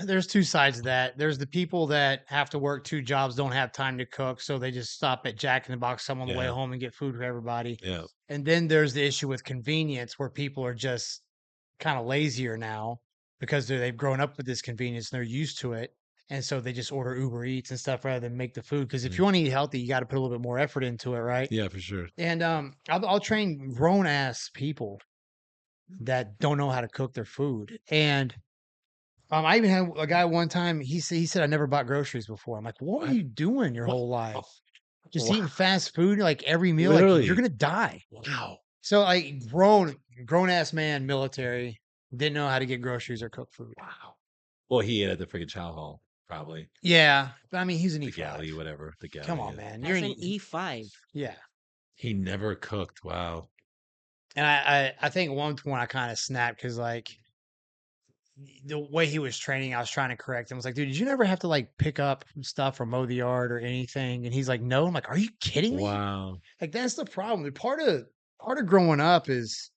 there's two sides of that. There's the people that have to work two jobs, don't have time to cook, so they just stop at Jack in the Box some on the way Yeah. home and get food for everybody. Yeah. And then there's the issue with convenience where people are just kind of lazier now because they've grown up with this convenience and they're used to it. And so they just order Uber Eats and stuff rather than make the food. Because if Mm. you want to eat healthy, you got to put a little bit more effort into it, right? Yeah, for sure. And I'll train grown ass people that don't know how to cook their food. And I even had a guy one time. He said I never bought groceries before. I'm like, what were What? you doing your What? whole Oh, life? Just wow. eating fast food like every meal. Like you're Literally. gonna die. Wow. So like grown ass man, military, didn't know how to get groceries or cook food. Wow. Well, he ate at the freaking chow hall, probably. Yeah, but I mean he's an The E5. galley, whatever. The Come galley, on, yeah. man. You're As an an E5. yeah. He never cooked. Wow. And I think one point I kind of snapped because like the way he was training, I was trying to correct him. I was like, dude, did you never have to like pick up stuff or mow the yard or anything? And he's like, no. I'm like, are you kidding me? Wow. Like that's the problem. Part of growing up is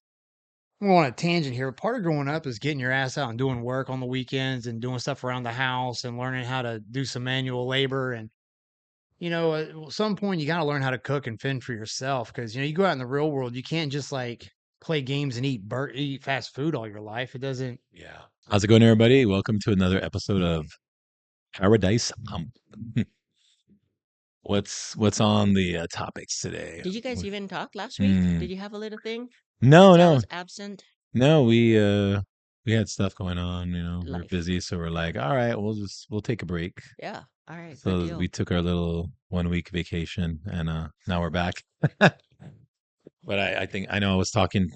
I'm going on a tangent here. But part of growing up is getting your ass out and doing work on the weekends and doing stuff around the house and learning how to do some manual labor. And at some point you got to learn how to cook and fend for yourself because you go out in the real world, you can't just like play games and eat fast food all your life. It doesn't. Yeah. How's it going, everybody? Welcome to another episode of Paradise Hump. What's on the topics today? Did you guys even talk last week? Hmm. Did you have a little thing? No, Since I no, was absent? no. We had stuff going on. We're Life. busy, so we're like, all right, we'll take a break. Yeah. All right. Good So we deal. took our little 1 week vacation, and now we're back. But I think I know I was talking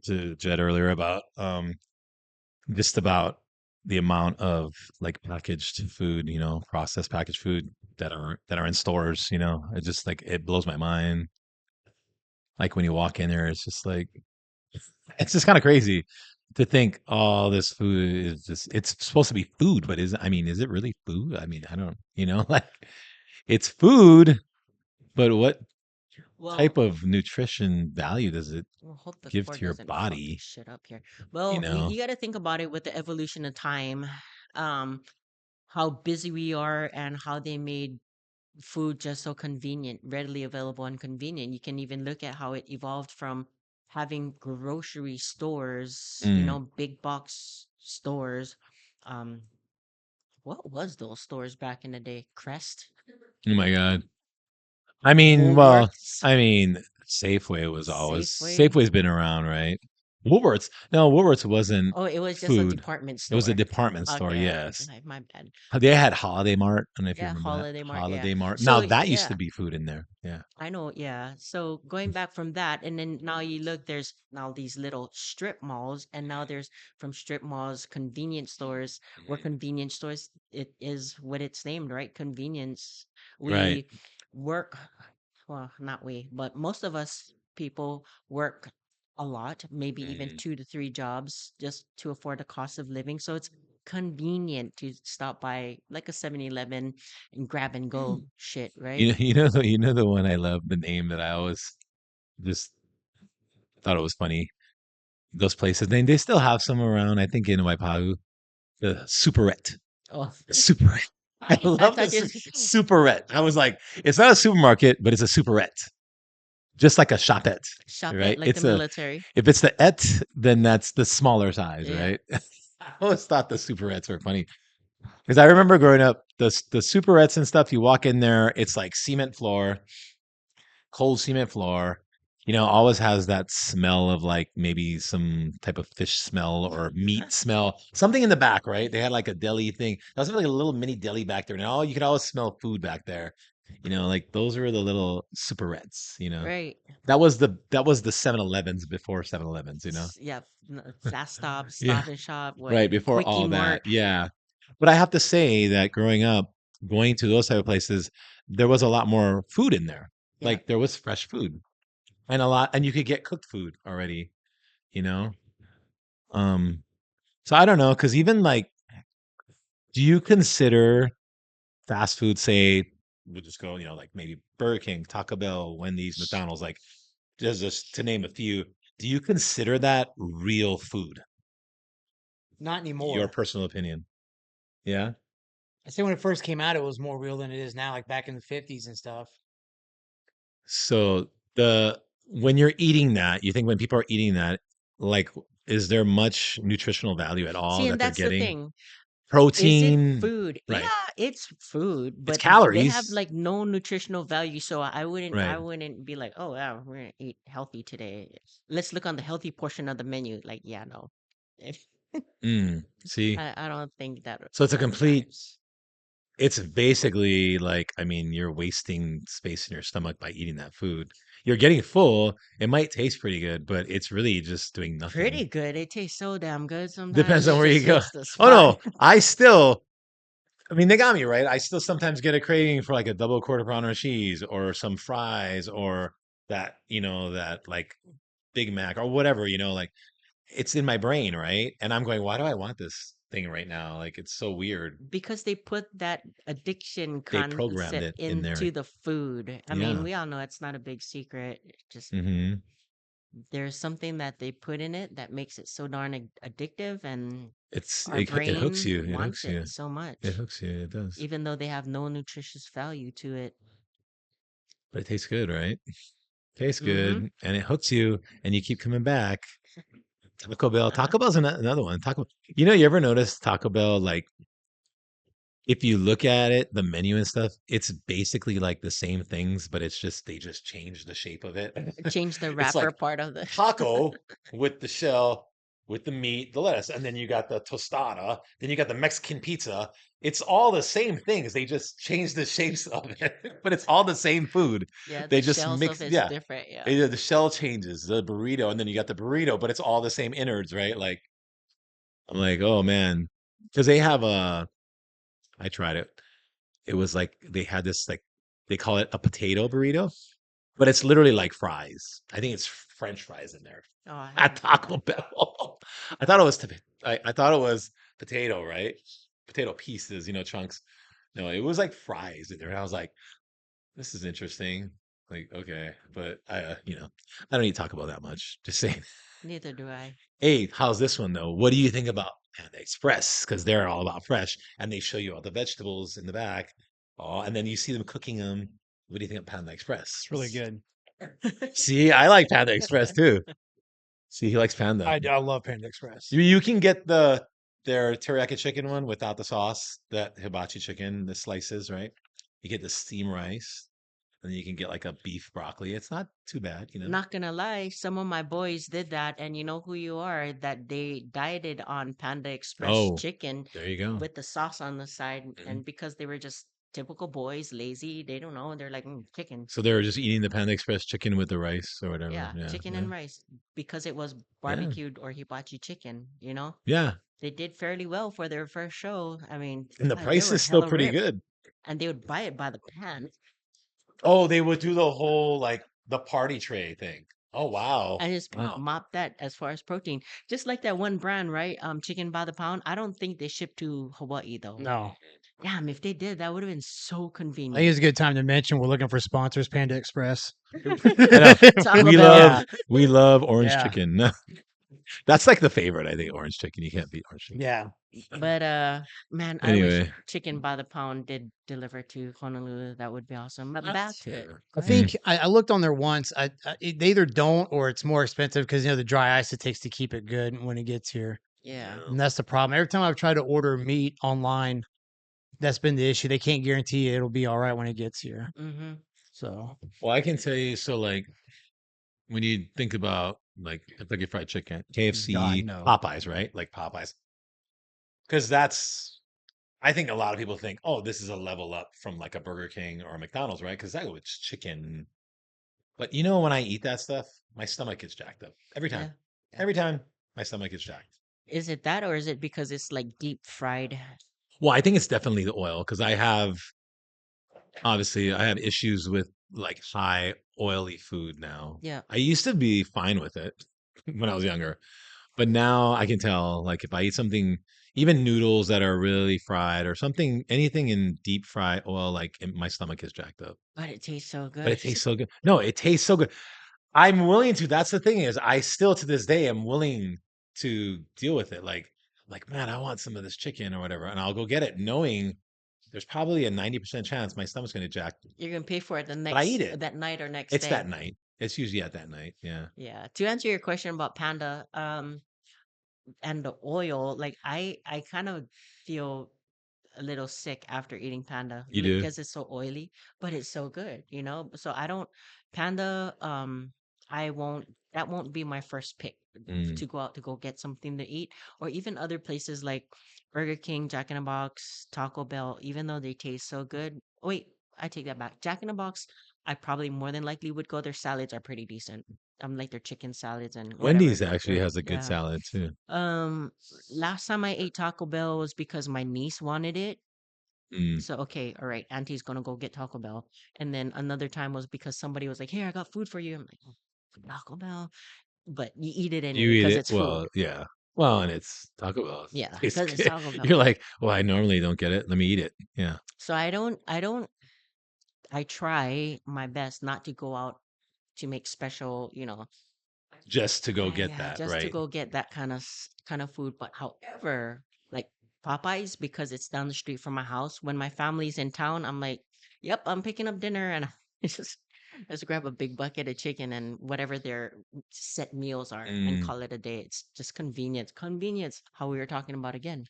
to Jed earlier about just about the amount of like packaged food, processed packaged food that are in stores. It just like it blows my mind. Like when you walk in there, it's just kind of crazy to think, oh, this food is just it's supposed to be food, but is it really food? I mean, I don't, like it's food, but what Well, type of nutrition value does it hope the give to cord your doesn't fuck body? shit up here. You Well, know? you got to think about it with the evolution of time, um, how busy we are and how they made food just so convenient, readily available and convenient. You can even look at how it evolved from having grocery stores, Mm, big box stores. Um, what was those stores back in the day? Crest, oh my God. I mean, well, Woolworths, I mean, Safeway. Safeway's been around, right? Woolworths. No, Woolworths wasn't Oh, it was just a food. department It was a store. department store, Okay, yes. my bad. They had Holiday Mart. I don't know if you Yeah, remember that. Holiday Mart. Yeah. Holiday Mart. Now So that used to yeah, be food in there. Yeah. I know. Yeah. So going back from that, and then now you look, there's now these little strip malls, and now there's from strip malls, convenience stores. Where Mhm. convenience stores, it is what it's named, right? Convenience. Right. We work, well, not we, but most of us people work a lot, maybe even Mhm. 2 to 3 jobs just to afford the cost of living. So it's convenient to stop by like a 7-Eleven and grab and go shit, right? You know the one I love, the name that I always just thought it was funny. Those places. They still have some around, I think in Waipahu. The Superette. Oh, Superette. I I love thought this you. Superette. I was like, it's not a supermarket, but it's a Superette. Just like a shopette, Shop it right? like the It's a military. if it's the et, then that's the smaller size, Yeah. right? I always thought the superettes were funny because I remember growing up, the superettes and stuff. You walk in there, it's like cement floor, cold cement floor. Always has that smell of like maybe some type of fish smell or meat smell. Something in the back, right? They had like a deli thing. That was like a little mini deli back there. And you could always smell food back there. Like those were the little superettes. Right. That was the 7-Elevens before 7-Elevens. Yeah. Fast stop, Yeah. stop and shop. What? Right, before Quickie all that. Mart. Yeah. But I have to say that growing up, going to those type of places, there was a lot more food in there. Yeah. Like there was fresh food and you could get cooked food already, you know? Um, so I don't know, because even like, do you consider fast food, say, we'll just go, like maybe Burger King, Taco Bell, Wendy's, McDonald's, like just to name a few, do you consider that real food? Not Your anymore. personal opinion. Yeah. I say when it first came out, it was more real than it is now, like back in the 50s and stuff. So the when you're eating that, you think when people are eating that, like, is there much nutritional value at all See, that and they're that's the getting? thing. Is it Protein, food? Yeah, right? it's food, It's but they have calories, like no nutritional value. So I right? wouldn't be like, oh yeah, we're gonna eat healthy today. Let's look on the healthy portion of the menu. Like, yeah, no. If See, I don't think that so it's a that complete. drives. It's basically like, I mean, you're wasting space in your stomach by eating that food. You're getting full. It might taste pretty good, but it's really just doing nothing. Pretty good. It tastes so damn good. Depends Sometimes on it where you just go. hits the Oh spot. no, I still. I mean, they got me right. I still sometimes get a craving for like a double quarter pounder of cheese or some fries or that, that like Big Mac or whatever, like it's in my brain, right? And I'm going, why do I want this thing right now? Like it's so weird. Because they put that addiction They programmed concept it in there. into the food. I mean, Yeah. we all know it's not a big secret. Just Hmm. there's something that they put in it that makes it so darn addictive, and our It hooks brain you. It wants hooks it you. so It much, hooks you. It does. even though they have no nutritious value to it. But it tastes good, right? Tastes Mm-hmm. good, and it hooks you, and you keep coming back. Taco Bell. Uh-huh. Taco Bell's another one. Taco. You ever notice Taco Bell like if you look at it, the menu and stuff, it's basically like the same things, but it's just they just change the shape of it. Change the It's wrapper like part of the. taco with the shell, with the meat, the lettuce, and then you got the tostada, then you got the Mexican pizza. It's all the same things. They just change the shapes of it, but it's all the same food. Yeah, They the just shells of mix, it's yeah. different. Yeah. The shell changes, the burrito, and then you got the burrito, but it's all the same innards, right? Like I'm like, oh man, because they have a. I tried it. It was like they had this like they call it a potato burrito, but it's literally like fries. I think it's French fries in there Oh, I at haven't tried Taco that. Bell. I thought it was I thought it was potato, right? Potato pieces, chunks. No, it was like fries in there, and I was like, this is interesting. Like, okay, but I don't eat Taco Bell that much. Just saying. Neither do I. Hey, how's this one though? What do you think about Panda Express? Because they're all about fresh, and they show you all the vegetables in the back. Oh, and then you see them cooking them. What do you think of Panda Express? It's really good. See, I like Panda Express too. See, he likes Panda. I love Panda Express. You can get their teriyaki chicken one without the sauce, that hibachi chicken, the slices, right? You get the steam rice, and then you can get like a beef broccoli. It's not too bad. Not gonna lie, some of my boys did that, and you know who you are, that they dieted on Panda Express Oh, chicken there you go. with the sauce on the side, Mhm. and because they were just typical boys, lazy, they don't know, they're like, chicken. So they were just eating the Panda Express chicken with the rice or whatever. Yeah, Yeah, chicken yeah, and rice because it was yeah, barbecued or hibachi chicken, you know? yeah. They did fairly well for their first show. I mean, And the God, they price were is still hella pretty ripped, good. and they would buy it by the pan Oh, they would do the whole like the party tray thing. Oh wow. and just Wow. mop that as far as protein. Just like that one brand, right? Chicken by the pound. I don't think they ship to Hawaii though. No. Damn, if they did, that would have been so I think convenient. it's a good time to mention we're looking for sponsors, Panda Express. I know. Taco We Bell. love Yeah. we love orange Yeah. chicken. That's like the favorite, I think, orange chicken. You can't beat orange chicken. Yeah. But man, I wish Anyway. chicken by the pound did deliver to Honolulu. That would be awesome. But back to it. I Mm, think I looked on there once. They either don't or it's more expensive because the dry ice it takes to keep it good when it gets here, Yeah. yeah. and that's the problem. Every time I've tried to order meat online, that's been the issue. They can't guarantee it'll be all right when it gets here. Mm-hmm. So Well, I can tell you, so like when you think about like Kentucky Fried Chicken, God KFC, no. Popeyes, right? Like Popeyes. Because I think a lot of people think, oh, this is a level up from like a Burger King or a McDonald's, right? Because that was chicken. But when I eat that stuff, my stomach gets jacked up every time. Yeah. Yeah. Every time my stomach gets jacked. Is it that, or is it because it's like deep fried? Well, I think it's definitely the oil because I have issues with like high oily food now. Yeah. I used to be fine with it when I was younger, but now I can tell like if I eat something, even noodles that are really fried or something, anything in deep fry oil, like my stomach is jacked up. But it tastes so But good. it tastes so good. No, it tastes so good. I'm willing to. That's the thing is, I still to this day am willing to deal with it. Like like, man, I want some of this chicken or whatever, and I'll go get it, knowing there's probably a 90% chance my stomach's gonna jack, You're gonna pay for it the but I eat next it. that night or next It's that day. night. It's usually at that night. Yeah, Yeah. To answer your question about Panda, and the oil, like I kind of feel a little sick after eating panda you do. because it's so oily, but it's so good, so I don't panda. I won't. That won't be my first pick Mm. to go out to go get something to eat, or even other places like Burger King, Jack in the Box, Taco Bell. Even though they taste so good. Wait, I take that back. Jack in the Box, I probably more than likely would go. Their salads are pretty decent. Like their chicken salads and whatever. Wendy's actually They're has a good yeah. salad too. Um, Last time I ate Taco Bell was because my niece wanted it. Mm. So, okay, all right, auntie's gonna go get Taco Bell. And then another time was because somebody was like, "Here, I got food for you." I'm like, "Oh, Taco Bell," but you eat it You anyway eat because it? it's food. Well, yeah. Well, and it's Taco Bell. Yeah, It's because it's good. Taco Bell. You're like, well, I normally don't get it. Let me eat it. Yeah. So I try my best not to go out to make special, Just to go get yeah, that, just to right? go get that kind of food. But however, like Popeyes, because it's down the street from my house. When my family's in town, I'm like, "Yep, I'm picking up dinner," and I just grab a big bucket of chicken and whatever their set meals are, and Mm. call it a day. It's just convenience, convenience. How we were talking about again.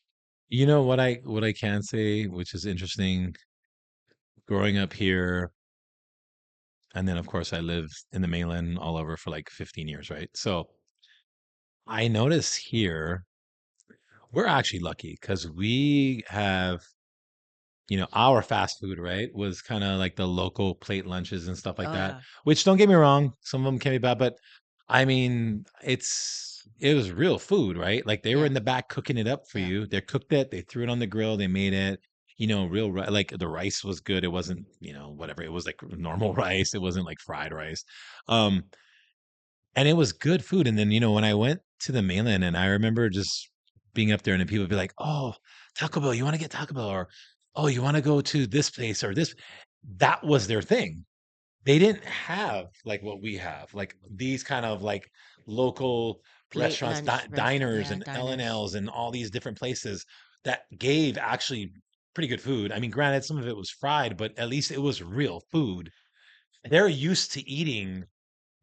You know what I can say, which is interesting, growing up here, and then of course I lived in the mainland all over for like 15 years, right? So I notice here we're actually lucky because we have, our fast food, right, was kind of like the local plate lunches and stuff like Oh that, yeah, which don't get me wrong, some of them can be bad, but I mean, it was real food, right? Like they were yeah, in the back cooking it up for yeah. you. They cooked it, they threw it on the grill, they made it, like the rice was good. It wasn't, whatever. It was like normal rice. It wasn't like fried rice. Um, and it was good food. And then, when I went to the mainland and I remember just being up there and then people would be like, "Oh, Taco Bell, you want to get Taco Bell?" Or, "Oh, you want to go to this place or this." That was their thing. They didn't have like what we have, like these kind of like local Plate restaurants, lunch restaurant. diners Yeah, and diners. L&Ls and all these different places that gave actually pretty good food. I mean, granted, some of it was fried, but at least it was real food. They're used to eating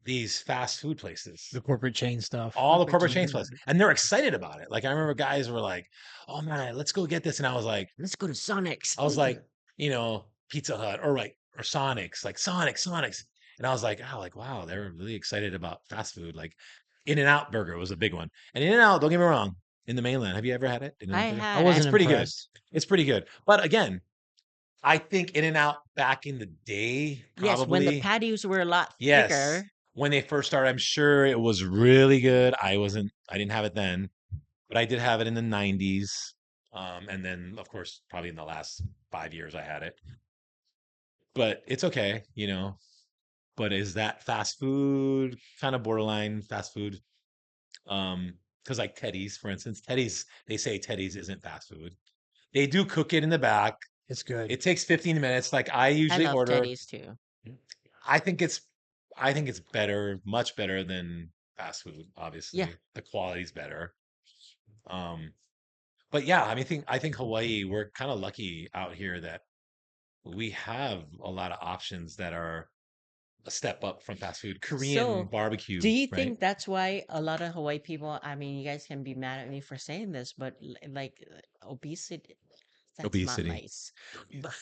these fast food places, The corporate chain stuff. all the Corporate corporate chain. chain places, and they're excited about it. Like I remember guys were like, "Oh man, let's go get this," and Let's go to Sonic's. I was like, Pizza Hut or Sonic's, like Sonic's. And I was like, oh, like wow, they're really excited about fast food. Like In-N-Out Burger was a big one. And In-N-Out, don't get me wrong, in the mainland, have you ever had it? I In-N-Out Burger? I had. It's wasn't pretty good. impressed. It's pretty good. But again, I think In-N-Out back in the day, Yes, when the probably, patties were a lot yes. thicker. When they first started, I'm sure it was really good. I didn't have it then, but I did have it in the 90s. And then of course, probably in the last 5 years I had it, but it's okay, But is that fast food? Kind of borderline fast food. Because like Teddy's, for instance, they say Teddy's isn't fast food. They do cook it in the back. It's good. It takes 15 minutes. Like I I usually love order. Teddy's too. I think it's, I think it's better, much better than fast food. Yeah. Obviously, the quality's better. Um, but yeah, I think Hawaii, we're kind of lucky out here that we have a lot of options that are a step up from fast food. Korean So, do barbecue, you right? think that's why a lot of Hawaii people, I mean, you guys can be mad at me for saying this, but like obesity, that's not Obesity. nice. But,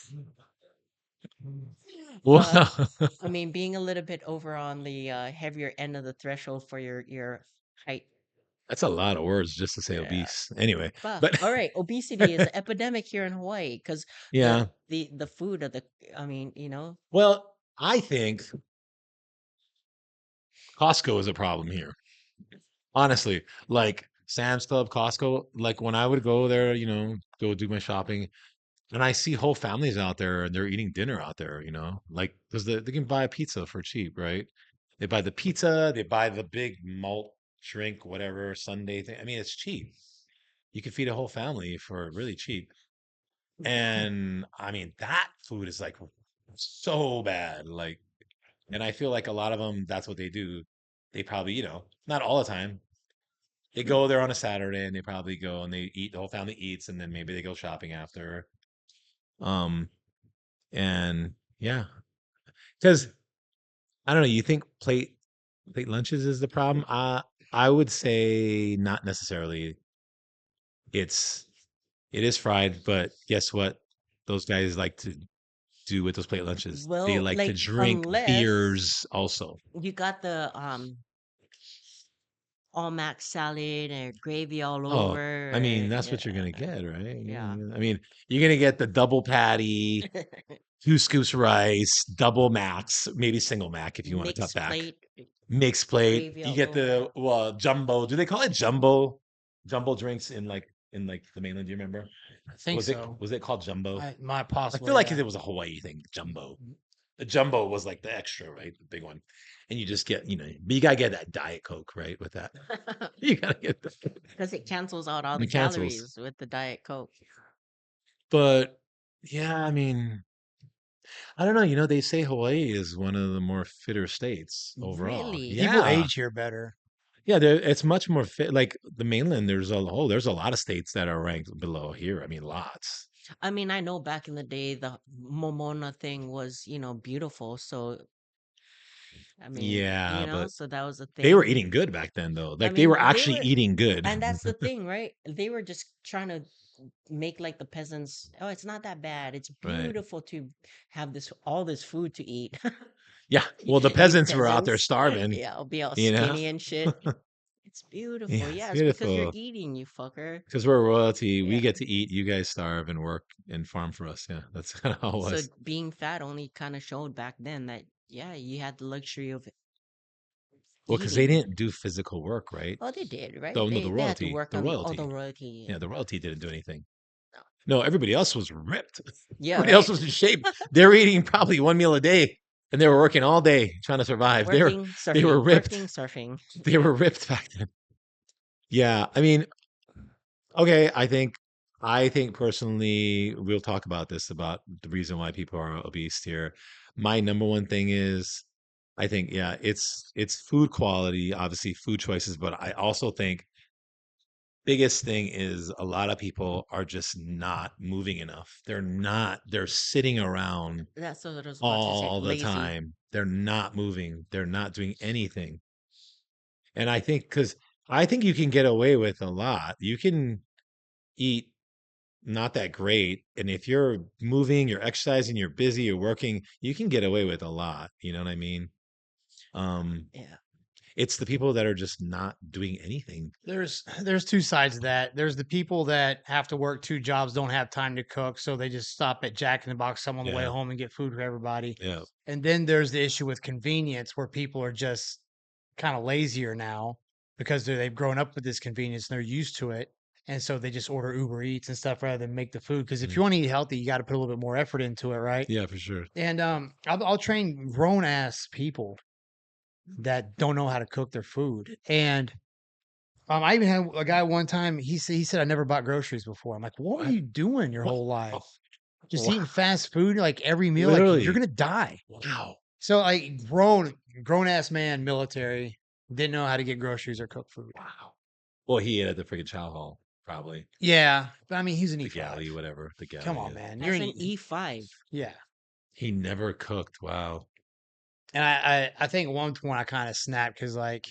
Well, but I mean, being a little bit over on the heavier end of the threshold for your height. that's a lot of words just to say Yeah. obese. Anyway, But but all right, obesity is an epidemic here in Hawaii because the yeah. the food of the, I mean, Well, I think Costco is a problem here. Honestly, like Sam's Club, Costco, like when I would go there, go do my shopping, and I see whole families out there and they're eating dinner out there, like because they can buy a pizza for cheap, right? They buy the pizza, they buy the big malt drink, whatever Sunday thing. I mean, it's cheap. You can feed a whole family for really cheap. And I mean, that food is like so bad. Like, and I feel like a lot of them, that's what they do. They probably, not all the time, They go there on a Saturday and they probably go and they eat. The whole family eats, and then maybe they go shopping after. Um, and yeah, because I don't know. You think plate lunches is the problem? I would say not necessarily. It's it is fried, but guess what? Those guys like to do with those plate lunches. They Well, like to like drink unless beers also. you got the all mac salad and gravy all Oh, I mean, over, that's what you're yeah, gonna get, right? yeah. I mean, you're gonna get the double patty, 2 scoops of rice, double macs, maybe single mac if you want to cut Mixed back. plate, Mixed plate. gravy You all get over. the jumbo. Do they call it jumbo? Jumbo drinks in like the mainland. Do you remember? I think so. Was it called jumbo? I might I feel possibly, like yeah. it was a Hawaii thing, jumbo. The jumbo was like the extra, right? The big one. And you just get, but you gotta get that Diet Coke, right? With that. You gotta get Because it cancels out all the the cancels. calories with the Diet Coke. But yeah, I mean, I don't know. They say Hawaii is one of the more fitter states overall. Really? People Yeah. age here better. Yeah, it's much more fit. Like the mainland, there's a lot of states that are ranked below here. I mean, lots. I mean, I know back in the day the Momona thing was, beautiful. So, I mean, Yeah, but so that was a they were thing. eating good back then, though. I Like they were mean, they actually were, eating good. and that's the thing, right? They were just trying to make like the peasants, oh, it's not that bad. It's Right. beautiful to have all this food to eat. Yeah. Well, the You peasants were out there peasants. starving, Yeah, I'll be all you know? skinny and shit. It's beautiful. Yeah, it's Yeah, it's because you're beautiful. eating, you fucker. Because we're royalty. We Yeah. get to eat. You guys starve and work and farm for us. Yeah, that's kind of how it So was. being fat only kind of showed back then that, yeah, you had the luxury of Well, because they eating. didn't do physical work, right? Oh, they did, right? So, no, They had to work The on all the royalty. royalty. Yeah, the royalty didn't do anything. No. No, everybody else was ripped. Yeah, Everybody else right. was in shape. They were eating probably one meal a day, and they were working all day trying to survive. Working, They were surfing, ripped. working, surfing. They were ripped back then. Yeah, I mean, okay, I think personally we'll talk about this about the reason why people are obese here. My number one thing is I think yeah, it's food quality, obviously food choices, but I also think biggest thing is a lot of people are just not moving enough. They're sitting around That's what I was about to say. all the Lazy. time. They're not moving. They're not doing anything. And I think you can get away with a lot. You can eat not that great. And if you're moving, you're exercising, you're busy, you're working, you can get away with a lot. You know what I mean? Um, Yeah. it's the people that are just not doing anything. There's two sides of that. There's the people that have to work two jobs, don't have time to cook, so they just stop at Jack in the Box some on the way Yeah. home and get food for everybody. Yeah. And then there's the issue with convenience where people are just kind of lazier now because they've grown up with this convenience and they're used to it. And so they just order Uber Eats and stuff rather than make the food. Because if Mm. you want to eat healthy, you got to put a little bit more effort into it, right? Yeah, for sure. And I'll train grown ass people that don't know how to cook their food. And I even had a guy one time. He said I never bought groceries before. I'm like, what were What? you doing your What? whole Oh, life? Just wow. eating fast food like every meal. Like you're Literally. gonna die. Wow. So like grown ass man, military, didn't know how to get groceries or cook food. Wow. Well, he ate at the freaking chow hall, probably. Yeah, but I mean he's an The E5. galley, whatever. The Come galley, on, yeah. man. That's an E5. Yeah. He never cooked. Wow. And I think at one point I kind of snapped because like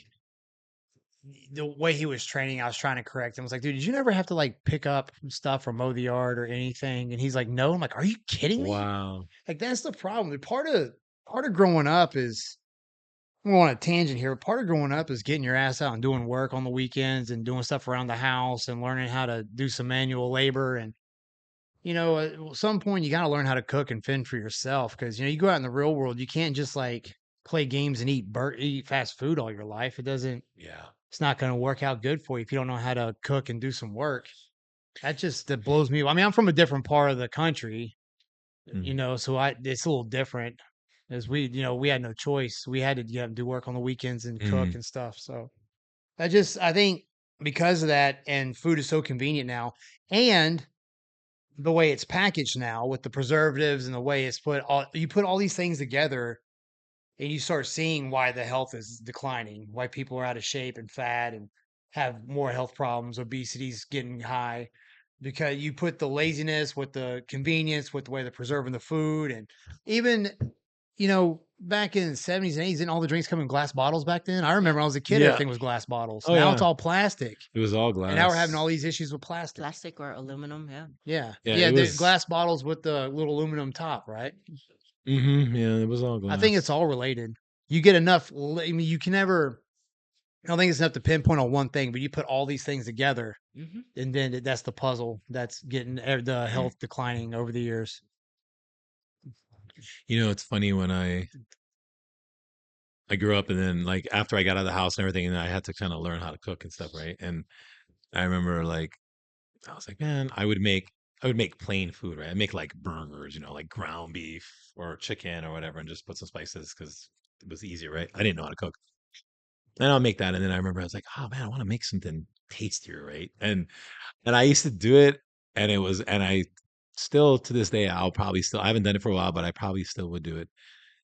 the way he was training, I was trying to correct him. I was like, dude, did you never have to like pick up stuff or mow the yard or anything? And he's like, no. I'm like, are you kidding me? Wow. Like that's the problem. Part of growing up is I'm going on a tangent here. But part of growing up is getting your ass out and doing work on the weekends and doing stuff around the house and learning how to do some manual labor. And at some point you got to learn how to cook and fend for yourself because you go out in the real world, you can't just like play games and eat fast food all your life. It doesn't. Yeah. It's not going to work out good for you if you don't know how to cook and do some work. That blows me. I mean, I'm from a different part of the country, Mm. so it's a little different as we had no choice. We had to do work on the weekends and cook Mm. and stuff. So I think because of that, and food is so convenient now, and the way it's packaged now with the preservatives and the way it's you put all these things together and you start seeing why the health is declining, why people are out of shape and fat and have more health problems. Obesity's getting high because you put the laziness with the convenience, with the way they're preserving the food, and even back in the 70s and 80s, didn't all the drinks come in glass bottles back then? I remember Yeah. when I was a kid, Yeah. everything was glass bottles. Oh Now it's yeah. all plastic, It was all and now we're having glass. all these issues with plastic. Plastic or aluminum, yeah. Yeah, Yeah, yeah, it the was. glass bottles with the little aluminum top, right? Yeah, it was all I think it's glass. all related. You get enough. I mean, you can never. I don't think it's enough to pinpoint on one thing, but you put all these things together, Hmm. and then that's the puzzle that's getting the Mm. health declining over the years. It's funny when I grew up and then like after I got out of the house and everything, and I had to kind of learn how to cook and stuff, right? And I remember like I was like, man, I would make plain food, right? I make like burgers, like ground beef or chicken or whatever, and just put some spices because it was easier, right? I didn't know how to cook. And I'll make that. And then I remember I was like, oh man, I want to make something tastier, right? And I used to do it, and I still to this day, I haven't done it for a while, but I probably still would do it.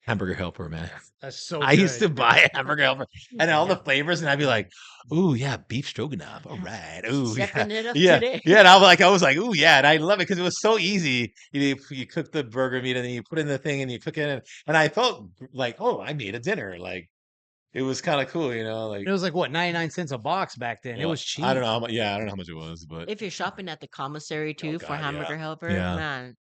Hamburger helper, man. That's so I used good. to buy a hamburger helper and all the Yeah. flavors, and I'd be like, "Ooh, yeah, beef stroganoff. All right. Ooh, yeah, Stepping it up yeah, today. yeah." And I was like, "Ooh, yeah," and I love it because it was so easy. You cook the burger meat and then you put it in the thing and you cook it, and I felt like, "Oh, I made a dinner." Like it was kind of cool, It like. was like what 99 cents a box back then. It Well, was I don't cheap. know how much. Yeah, I don't know how much it was, but If you're shopping at the commissary oh too for god, yeah, hamburger helper, yeah. man,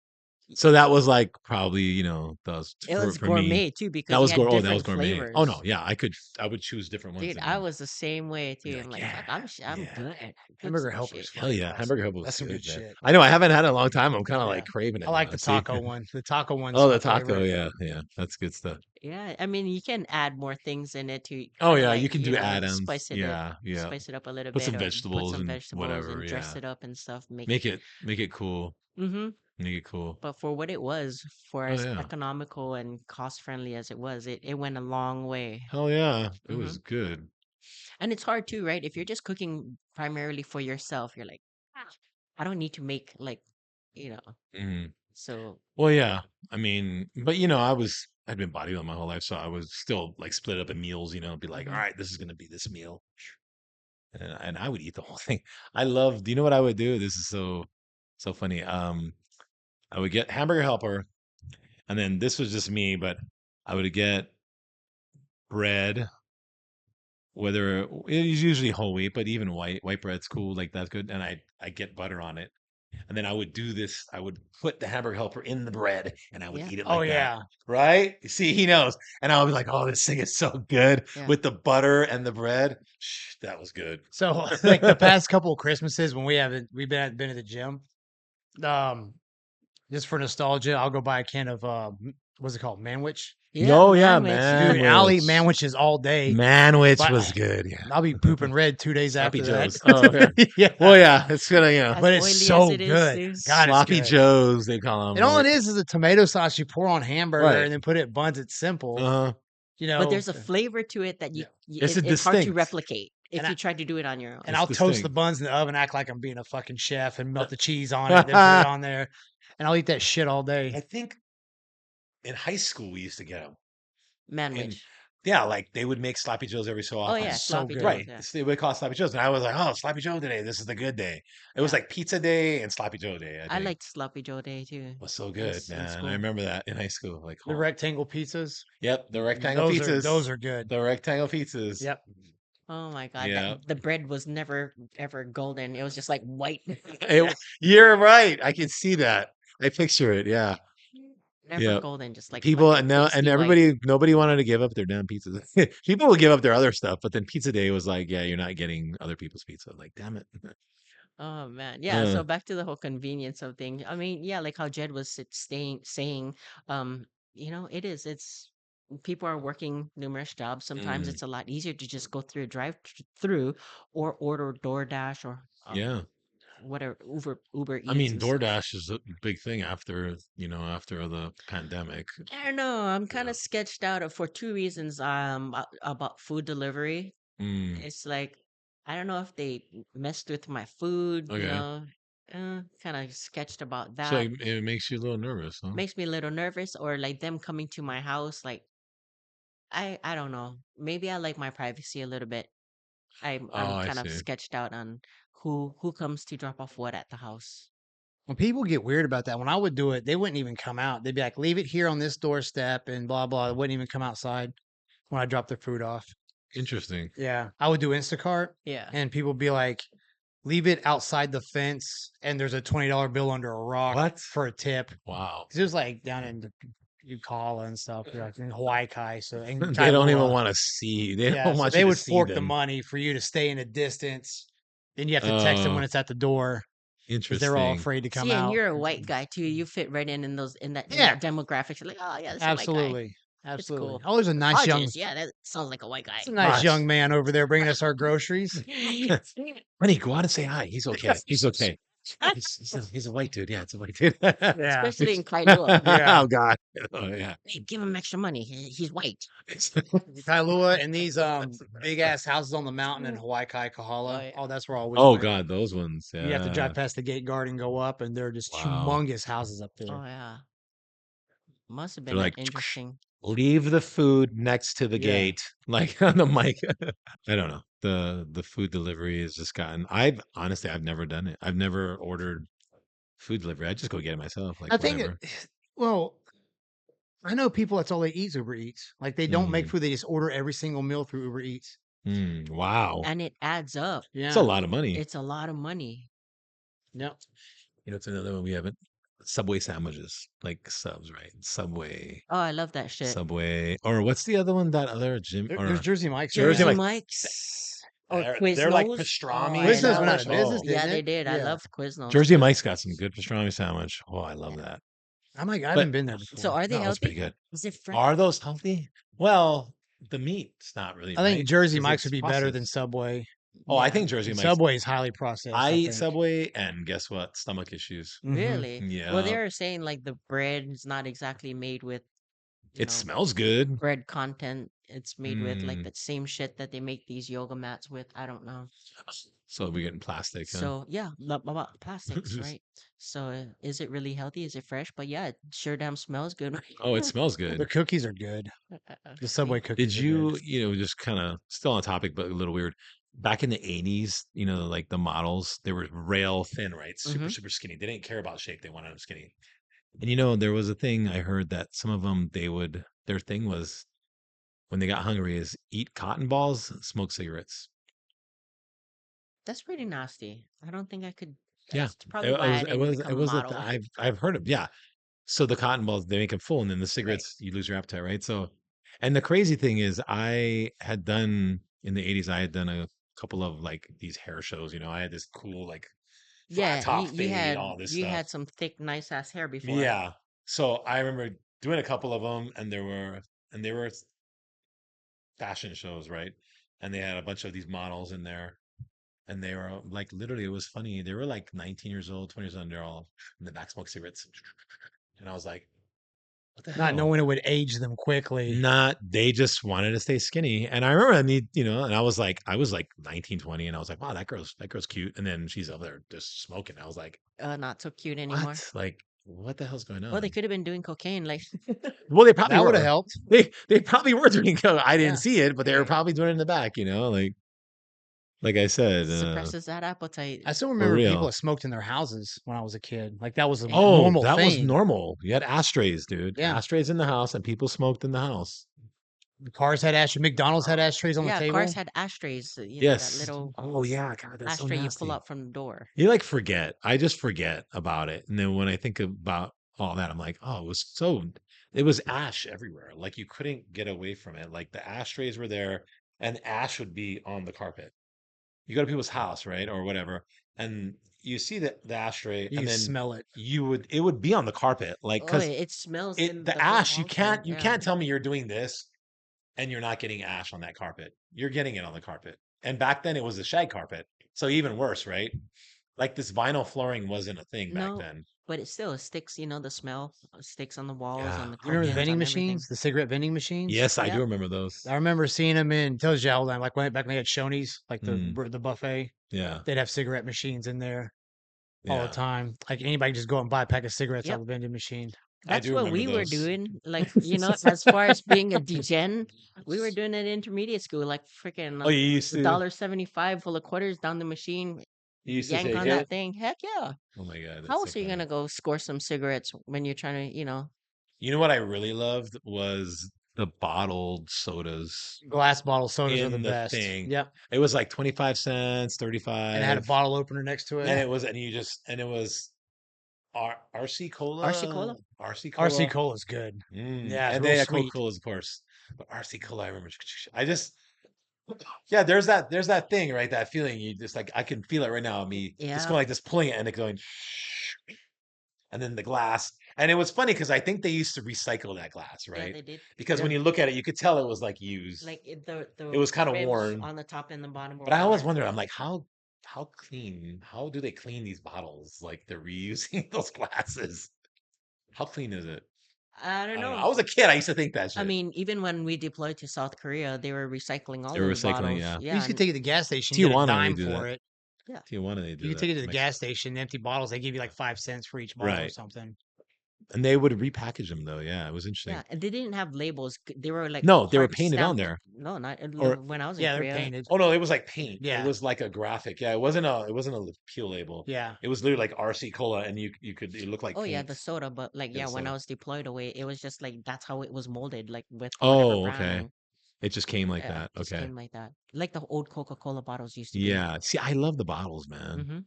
So that was like probably, that was it for was for me. gourmet too That because you was had gour Oh, that was different gourmet. Oh no, flavors. yeah, I would choose different ones Dude, and I then was the same way be too. I'm like, like, yeah, fuck, I'm yeah. good. I cook Hamburger some helper's shit. Hell fucking yeah, awesome. hamburger helper was That's some good, good man. shit. I know I haven't had it in a long time. I'm kind of like Yeah. craving I it like now. the See? taco one. The taco one's Oh, my the taco, favorite. yeah, yeah, that's good stuff. Yeah, I mean, you can add more things in it to Oh kind of yeah, like, you can do add-ons. Yeah, yeah. spice it up a little Put bit, some or put vegetables some and vegetables whatever. and dress Yeah, it up and stuff. make it cool. Mm-hmm. Make it cool. But for what it was, for Oh as yeah, economical and cost friendly as it was, it went a long way. hell yeah, it Mm-hmm. was good. And it's hard too, right? If you're just cooking primarily for yourself, you're like, "Ah, I don't need to make like, you know. Mhm. So Well, yeah. I mean, but I'd been bodybuilding my whole life, so I was still like split up in meals. Be like, all mhm. right, this is gonna be this meal, and I would eat the whole thing. I love. Do you know what I would do? This is so funny. I would get hamburger helper, and then this was just me, but I would get bread, whether it was usually whole wheat, but even white bread's cool, like that's good, and I get butter on it. And then I would do this. I would put the hamburger helper in the bread and I would Yeah, eat it Oh like that. yeah. Right? See, he knows. And I would be like, oh, this thing is so good yeah. with the butter and the bread. That was good. So like the past couple of Christmases when we've been at the gym, um, just for nostalgia, I'll go buy a can of what's it called? Manwich. Yeah, Oh, yeah, manwich. Dude, I'll eat manwich. manwiches all day, Manwich but was good. Yeah. I'll be pooping red 2 days Sloppy after that. Joes. Oh, yeah. Yeah. Well, yeah, it's gonna, As But it's oily as so it is, good. too. God, it's sloppy good. Joes, they call And them. all it Like, is a tomato sauce you pour on hamburger right. and then put it in buns. It's simple, Uh-huh. you But know. there's a flavor to it that Yeah. It's a it's hard to distinct. replicate And if I you try to do it on your and own. It's I'll toast the distinct. buns in the oven, act like I'm being a fucking chef, and melt the cheese on it, then put it on there, and I'll eat that shit all day. I think in high school we used to get them. And Manwich. yeah, like they would make sloppy joes every so Oh Oh, yeah, often. so sloppy good. joes. Right. Yeah, They would call it sloppy joes. And I was like, oh, sloppy joe today. This is the good day. It was yeah. like pizza day and sloppy joe day, I I think. liked sloppy joe day too. It was so good, In man. I school. remember that in high school. Like, The oh, rectangle pizzas, yep, the rectangle those pizzas. are good. The rectangle pizzas. Yep. Oh my god, that Yeah. the bread was never ever golden. It was just like white. Yeah. You're right. I can see that. I picture it. Yeah. Never Yeah. golden, just like People a and now and pasty white. nobody wanted to give up their damn pizzas. People would give up their other stuff, but then pizza day was like, yeah, you're not getting other people's pizza. Like, damn it. Oh man, yeah. Uh, So back to the whole convenience of things. I mean, yeah, like how Jed was saying, um, it is. It's people are working numerous jobs. Sometimes mm, it's a lot easier to just go through a drive through or order DoorDash or yeah. whatever Uber I Eats mean, and stuff. DoorDash is a big thing after the pandemic. I don't know. I'm kind Yeah. of sketched out for two reasons. About food delivery. Mm, It's like I don't know if they messed with my food. okay. Kind of sketched about So that. it makes you a little nervous, huh? Makes me a little nervous, or like them coming to my house. Like I don't know. Maybe I like my privacy a little bit. I'm Oh, I kind of see. sketched out on who comes to drop off what at the house. When people get weird about that, when I would do it, they wouldn't even come out. They'd be like, "Leave it here on this doorstep," and blah blah. They wouldn't even come outside when I dropped their food off. Interesting. Yeah, I would do Instacart, Yeah. and people would be like, "Leave it outside the fence," and there's a $20 bill under a rock What? for a tip. Wow. 'Cause it was like down in Ucala and stuff, like in Hawaii Kai, so in They don't even Kailua. want to see. They Yeah, don't so want you they to would see fork the them. money for you to stay in a distance. Then you have to text them Oh, when it's at the door because they're all interesting. afraid to come See, and out. you're a white guy too. You fit right in those in Yeah, that demographic. You're like, oh yeah, that's a white guy. absolutely, It's absolutely. cool. Oh, there's Hodges, yeah, that sounds like a white guy. a nice Gosh. young man over there bringing us our groceries. Honey, go out and say hi. He's okay. He's okay. He's a white dude. Yeah, it's a white dude. Yeah, Especially in Kailua. yeah. Oh God. Oh yeah. Hey, give him extra money. He's white. Kailua and these big ass houses on the mountain in Hawaii Kai Oh Kahala. yeah. Oh, that's where I always Oh went. God, those ones. You have to Yeah. drive past the gate guard and go up, and they're just Wow. humongous houses up there. Oh yeah. Must have They're been like, interesting. leave the food next to the Yeah. gate, like on the mic. I don't know. The food delivery has just gotten. I've honestly, I've never done it. I've never ordered food delivery. I just go get it myself, like I think, whatever. well, I know people that's all they eat is Uber Eats. Like they don't make Mm, food; they just order every single meal through Uber Eats. wow, And it adds up. it's a Yeah. lot of money. It's a lot of money. Yep. You know, it's another one we haven't. Subway sandwiches, like subs, right? Subway, Oh, I love that shit. Subway, or what's the other one? That other gym There's or Jersey Mike's right Jersey Jersey now. Mike's. Mike's or They're like Quiznos. Oh, pastrami I Quiznos went love. out of sandwich. business, Oh, Yeah, didn't they it? did. I Yeah. love Quiznos. Jersey Mike's got some good pastrami sandwich. Oh, I love that. I But haven't been there So before. are they no, it's pretty healthy? good. Is it fresh? Are those healthy? Well, the meat's not really I think right Jersey because Mike's it's would be better than processed. Subway. Oh, I Yeah. think Jersey And Mike's. Subway is highly processed, I I eat think. Subway, and guess what? Stomach issues. Hmm. Really? Well, Yeah, they're saying like the bread is not exactly made with, you it know, smells good. bread content. It's made with like Mm, that same shit that they make these yoga mats with. I don't know. so we're getting plastic, huh? So yeah, about plastics, right? So is it really healthy? Is it fresh? But yeah, it sure damn smells good. Oh, it smells The good. cookies are good. The Subway See? Did cookies are good. just kind of still on topic, but a little weird. Back in the 80s, like the models, they were rail thin, right? Super, Mm-hmm. super skinny. They didn't care about shape. They wanted them skinny. And there was a thing I heard that some of them, their thing was when they got hungry is eat cotton balls, smoke cigarettes. That's pretty nasty. I don't think I could. Yeah. That's probably why I didn't It become a was, model. I've heard of, yeah. So the cotton balls, they make them full, and then the Right. cigarettes, you lose your appetite, right? So, and the crazy thing is, I had done in the 80s, I had done a couple of like these hair shows. I had this cool, like flat Yeah, top fade, all this you stuff. had some thick, nice ass hair before. Yeah. So I remember doing a couple of them, and they were fashion shows, right? And they had a bunch of these models in there, and they were like, literally, it was funny. They were like 19 years old, 20 years old, and they're all in the back smoke cigarettes. And I was like, what the Not hell? knowing it would age them quickly. Not, they just wanted to stay skinny. And I remember and I was like 19, 20, and I was like, wow, that girl's cute. And then she's over there just smoking. I was like, Not so cute anymore. what? Like, what the hell's going Well, they on? could have been doing cocaine, like Well, they probably That would have were. helped. They probably were doing coke. I didn't Yeah. see it, but they were Right. probably doing it in the back, like I said, suppresses that appetite. I still for remember people real. that smoked in their houses when I was a kid. Like that was a Damn. Oh, normal that was thing. normal. You had ashtrays, dude. Yeah. Ashtrays in the house, and people smoked in the house. The cars had ashtrays. McDonald's had ashtrays on the Yeah, table. cars had ashtrays. That Yes. little Oh yeah, God, that's so ashtray you pull nasty. out from the door. You like forget. I just forget about it. And then when I think about all that, I'm like, oh, it was ash everywhere. Like you couldn't get away from it. Like the ashtrays were there, and ash would be on the carpet. You go to people's house, right? Or whatever, and you see the ashtray, You and can then smell it. it would be on the carpet. Like, Oh, because it smells in the the whole ash, you house then. can't, you Yeah. can't tell me you're doing this and you're not getting ash on that carpet. You're getting it on the carpet. And back then it was a shag carpet. So even worse, right? Like this vinyl flooring wasn't a thing back No, then. but it still sticks. The smell sticks on the walls, Yeah. on the You remember the curtains, vending on everything. machines, the cigarette vending machines? Yes, I do Yep. remember those. I remember seeing them in tells you all the time, like back when they had Shoney's, like Mm, the buffet. yeah. They'd have cigarette machines in there all the Yeah. time. Like anybody could just go out and buy a pack of cigarettes out Yep. of the vending machine. I That's do what remember we were those. doing. Like, as far as being a degen, we were doing it in intermediate school, like freaking Oh, you used a to. dollar 75 full of quarters down the machine, You used to yank take on that it. thing. Heck yeah. Oh my god, How that's so else are you funny. gonna go score some cigarettes when you're trying to, You know what I really loved was the bottled sodas Glass bottle sodas are the in the best. thing. Yep. It was like 25 cents, And it had a 35, bottle opener next to it. and it was RC RC Cola, Cola? RC RC Cola. Cola is good. Yeah, it's And real they had Coca sweet. Colas, of course, but RC Cola, I remember. I just, yeah, there's that thing, right? That feeling. You just like, I can feel it right now. Me just Yeah. going like this, pulling it, and it going, and then the glass. And it was funny because I think they used to recycle that glass, Yeah, right? they did. Because when Yeah. you look at it, you could tell it was like used. Like It the was kind of rims worn. on the top and the bottom were But I always worn. wonder, I'm like, how clean? How do they clean these bottles? Like they're reusing those glasses. How clean is it? I don't I don't know. know. I was a kid. I used to think that I shit. mean, even when we deployed to South Korea, they were recycling They all were of the recycling, bottles. yeah. You Yeah, could and take it to the gas station, get a Tijuana, they dime do that. for it. yeah. Tijuana, they You do could that. take it to the gas Mexico. station, empty bottles, they give you like 5 cents for each bottle or Right. something. And they would repackage them though. Yeah, it was Yeah, interesting. and they didn't have labels. They were like No, they were hard painted on stamped. there. No, not Or when I was in Yeah, they're Korea. painted. oh no, it was like paint. It Yeah. was like a graphic. Yeah, it wasn't a peel label. Yeah. It was literally like RC Cola, and you could it looked like Oh yeah, paint. the soda, but like Yeah, yeah, the when I soda. was deployed away, it was just like that's how it was molded, like with whatever Oh, okay. branding. It just came like Yeah, that. just Okay. came like that. Like the old Coca-Cola bottles used to be. Yeah. See, I love the bottles, man. Mm-hmm.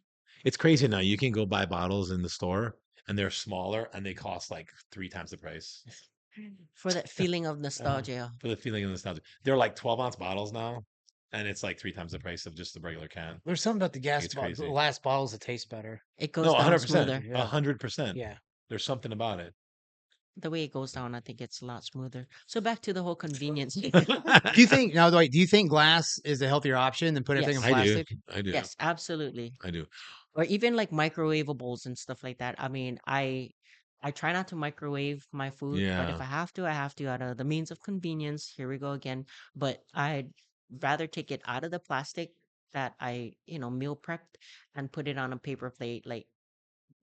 It's crazy now. You can go buy bottles in the store and they're smaller and they cost like 3 times the price. For that feeling of nostalgia. For the feeling of nostalgia. They're like 12-ounce bottles now, and it's like 3 times the price of just the regular can. There's something about the It's the crazy. last bottles that taste better. It No, goes down 100%. smoother. Yeah. 100%. Yeah. There's something about it. The way it goes down, I think it's a lot smoother. So back to the whole convenience. Do you think now, wait, do you think glass is a healthier option than putting everything in Yes. I do. plastic? I do. Yes, absolutely. I do. Or even like microwavables and stuff like that. I mean, I try not to microwave my food, but if Yeah. I have to, I have to out of the means of convenience. Here we go again. But I'd rather take it out of the plastic that I, meal prepped and put it on a paper plate. Like,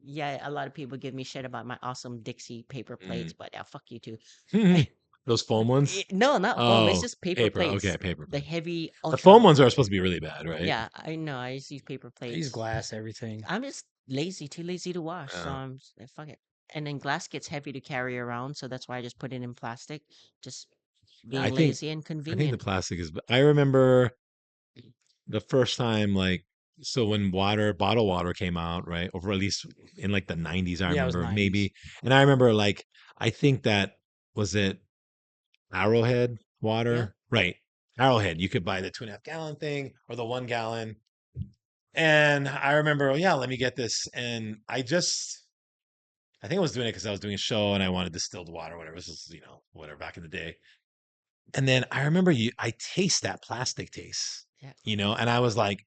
yeah, a lot of people give me shit about my awesome Dixie paper plates, Mm. but yeah, fuck you too. Those foam ones? No, not foam. It's Oh, just paper paper. Okay, plates. paper The plate. heavy The foam ultra. ones are supposed to be really bad, right? Yeah, I know. I just use paper I use plates. glass everything. I'm just lazy, too lazy to wash. So Yeah. fuck it. And then glass gets heavy to carry around, so that's why I just put it in plastic. Just I being think lazy and I think the convenient. plastic is. I remember the first time, like, so when bottled water came out, right? Or at least in like the 90s, I Yeah, it was remember 90s. maybe. And I remember like, I think that was it Arrowhead Yeah. water, right? Arrowhead. You could buy the 2.5 gallon thing or the 1 gallon. And I remember, oh, yeah, let me get this. And I think I was doing it because I was doing a show and I wanted distilled water, whatever. This was, whatever back in the day. And then I remember I taste that plastic taste, Yeah. and I was like,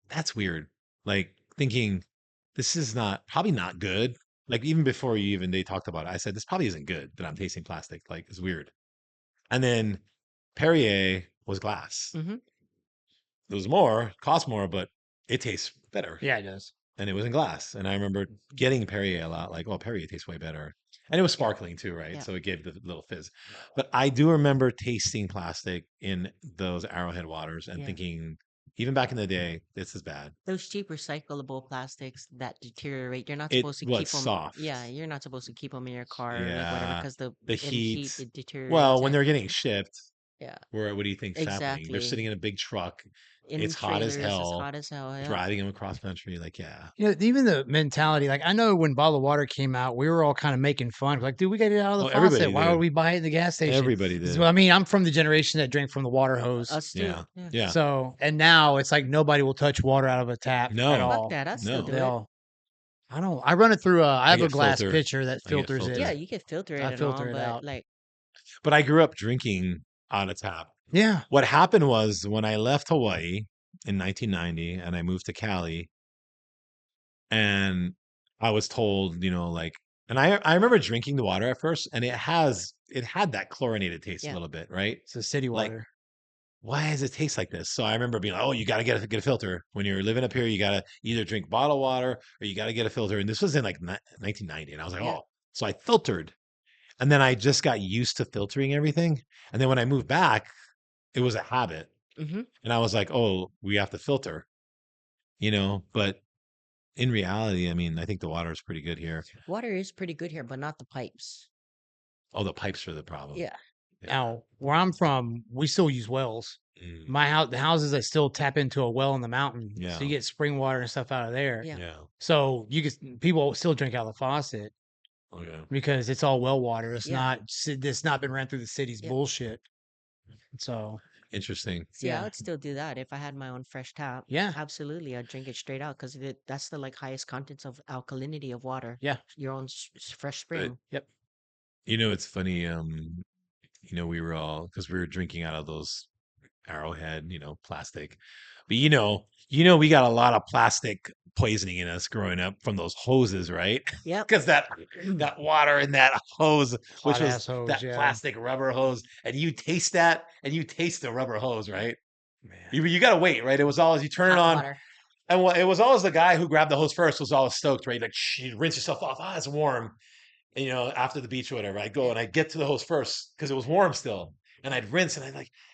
that's weird. Like thinking this is probably not good. Like even before they talked about it, I said, this probably isn't good that I'm tasting plastic. Like it's weird. And then Perrier was glass. Mm-hmm. It was cost more, but it tastes better. Yeah, it does. And it was in glass. And I remember getting Perrier a lot, like, oh, Perrier tastes way better. And it was sparkling too, right? Yeah. So it gave the little fizz. But I do remember tasting plastic in those Arrowhead waters and Yeah. thinking, even back in the day, this is bad. Those cheap recyclable plastics that deteriorate, you're not It supposed to was keep them. soft. Yeah, you're not supposed to keep them in your car or like whatever Yeah. because The in heat. heat it deteriorates. Well, when Yeah. they're getting shipped, Yeah. what do you think's happening? They're Exactly. sitting in a big truck. In It's hot as trailers, it's hell. hot as hell. Yeah. Driving them across country. Like, yeah. Even the mentality, like I know when bottled water came out, we were all kind of making fun. Like, dude, we got to get out of the Oh, faucet. everybody Why would did. we buy it at the gas station? Everybody So, did. I mean, I'm from the generation that drank from the water hose. Us too. Yeah. Yeah. Yeah. So, and now it's like nobody will touch water out of a tap at No. Fuck all. that. I still No. do it. I don't. I run it through. I I have a get glass filter. pitcher that I get filters it. filter. Yeah, you can filter it I and all, filter it but out. like, But I grew up drinking out of tap. Yeah. What happened was when I left Hawaii in 1990 and I moved to Cali, and I was told, like, and I remember drinking the water at first, and it had that chlorinated taste a yeah, little bit, right? It's a city Like, water. why does it taste like this? So I remember being like, oh, you got to get a filter when you're living up here. You got to either drink bottled water or you got to get a filter. And this was in like 1990, and I was like, yeah. oh, so I filtered. And then I just got used to filtering everything. And then when I moved back, it was a habit. Hmm. And I was like, oh, we have to filter, but in reality, I mean, I think the water is pretty good here. Water is pretty good here, but not the pipes. Oh, the pipes are the problem. Yeah. Yeah. Now, where I'm from, we still use wells. Mm, My house, the houses that still tap into a well in the mountain, so yeah. you get spring water and stuff out of there. Yeah. Yeah. So people still drink out of the faucet Okay. because it's all well water. Yeah. It's not been ran through the city's Yeah. bullshit. So Interesting. See, I yeah, would still do that if I had my own fresh tap. yeah, Absolutely, I'd drink it straight out because that's the like highest contents of alkalinity of water. yeah, Your own fresh But spring. yep. it's funny. We were all because we were drinking out of those Arrowhead, plastic. But we got a lot of plastic poisoning in us growing up from those hoses, right? Yep. Because that water in that hose, which Hot was ass hose, that yeah. plastic rubber hose, and you taste that, and you taste the rubber hose, right? Man, You gotta wait, right? It was always you turn it Hot on, water. and it was always the guy who grabbed the hose first was always stoked, right? Like you rinse yourself off, it's warm, and, after the beach or whatever, I go Yeah. and I get to the hose first because it was warm still, and I'd rinse and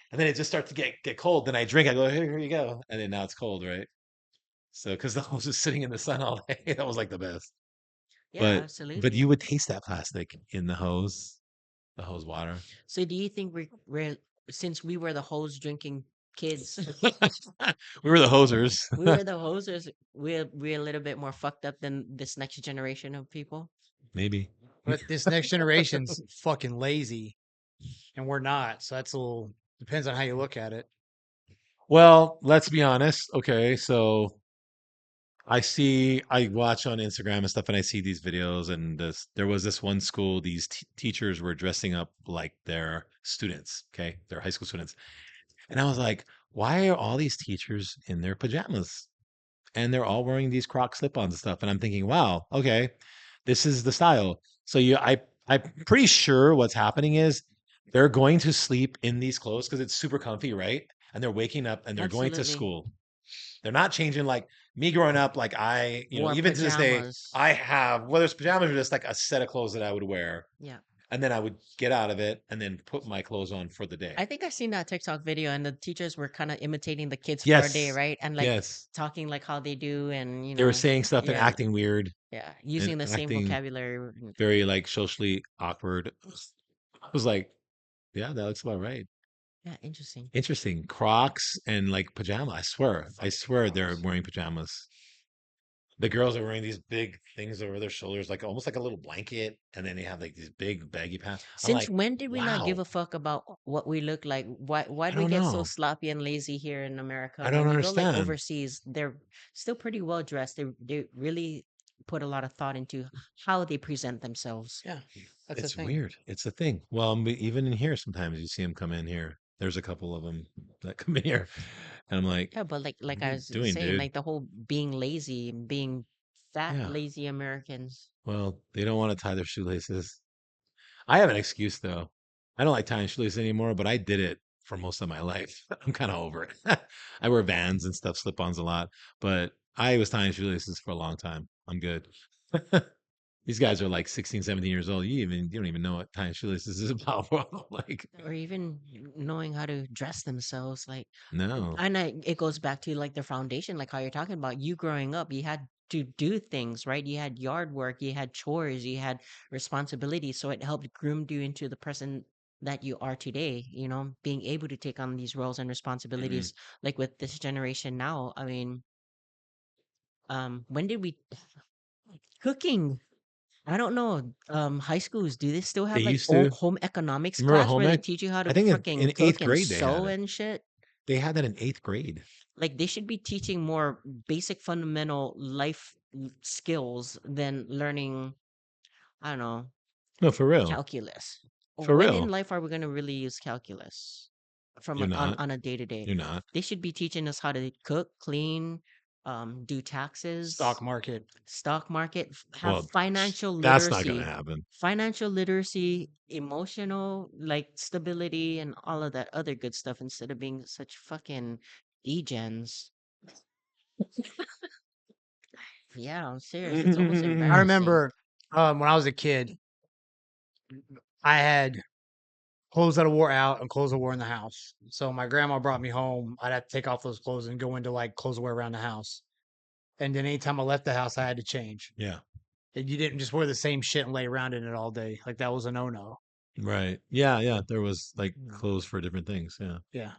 and then it just starts to get cold. Then I drink. I go, here you go, and then now it's cold, right? So because the hose is sitting in the sun all day, that was like the best. Yeah, But absolutely. you would taste that plastic in the hose water. So do you think we're since we were the hose drinking kids, We were the hosers, we were the hosers, we're a little bit more fucked up than this next generation of people? maybe. but this next generation's fucking lazy, and we're not. So that's a little depends on how you look at it. Well, let's be honest. Okay, so I watch on Instagram and stuff, and I see these videos. And there was this one school, these teachers were dressing up like their students, okay, their high school students. And I was like, why are all these teachers in their pajamas? And they're all wearing these Croc slip-ons and stuff. And I'm thinking, wow, okay, this is the style. So I'm pretty sure what's happening is they're going to sleep in these clothes because it's super comfy, right? And they're waking up and they're going to Absolutely. school. They're not changing like me growing up. Like Wore even to this day, pajamas. I have whether it's pajamas or just like a set of clothes that I would wear, Yeah. and then I would get out of it and then put my clothes on for the day. I think I seen that TikTok video and the teachers were kind of imitating the kids for a day, Yes, right? And like yes, talking like how they do and they were saying stuff and yeah, acting weird yeah, and using the same acting vocabulary. very like socially awkward. I was like, yeah, that looks about right. Yeah, interesting. Interesting. Crocs and like pajama. I swear they're wearing pajamas. The girls are wearing these big things over their shoulders, like almost like a little blanket, and then they have like these big baggy pants. I'm Since like, when did we not give wow, a fuck about what we look like? Why I do we don't get so know. sloppy and lazy here in America? I don't When you go like understand. overseas, they're still pretty well dressed. They really put a lot of thought into how they present themselves. Yeah, that's the It's thing. weird. It's a thing. Well, even in here, sometimes you see them come in here. There's a couple of them that come in here, and I'm like, Yeah, but what like are I you was doing, saying, dude? like the whole being lazy and being fat Yeah. lazy Americans. Well, they don't want to tie their shoelaces. I have an excuse though. I don't like tying shoelaces anymore, but I did it for most of my life. I'm kind of over it. I wear Vans and stuff, slip-ons a lot, but I was tying shoelaces for a long time. I'm good. These guys are like 16, 17 years old. You don't even know what tying shoelaces is about, bro. Like, Or even knowing how to dress themselves, like, no. and it goes back to like their foundation, like how you're talking about you growing up, you had to do things, right? You had yard work, you had chores, you had responsibilities, so it helped groom you into the person that you are today. Being able to take on these roles and Mhm. responsibilities, like with this generation now. I mean, when did we cooking? I don't know. High schools, do they still They have like used to. home economics Remember class home where they ec? teach you how to I think in freaking eighth cook and grade they had sew it. and shit? They had that in eighth grade. Like they should be teaching more basic fundamental life skills than learning, I don't know, No, for real. calculus. For When in real. life are we going to really use calculus from You're not. on a day to day? You're not. They should be teaching us how to cook, clean, do Stock taxes, market. stock market, have Well, financial that's not gonna literacy, happen. emotional like stability, and all of that other good stuff instead of being such fucking degens. Yeah, I'm serious. It's almost I embarrassing. remember when I was a kid, I had clothes that I wore out and clothes I wore in the house. So my grandma brought me home. I'd have to take off those clothes and go into like clothes I wear around the house. And then anytime I left the house, I had to change. Yeah. And you didn't just wear the same shit and lay around in it all day. Like that was a no no. Right. Yeah, yeah. There was like Mm. clothes for different things. Yeah. Yeah.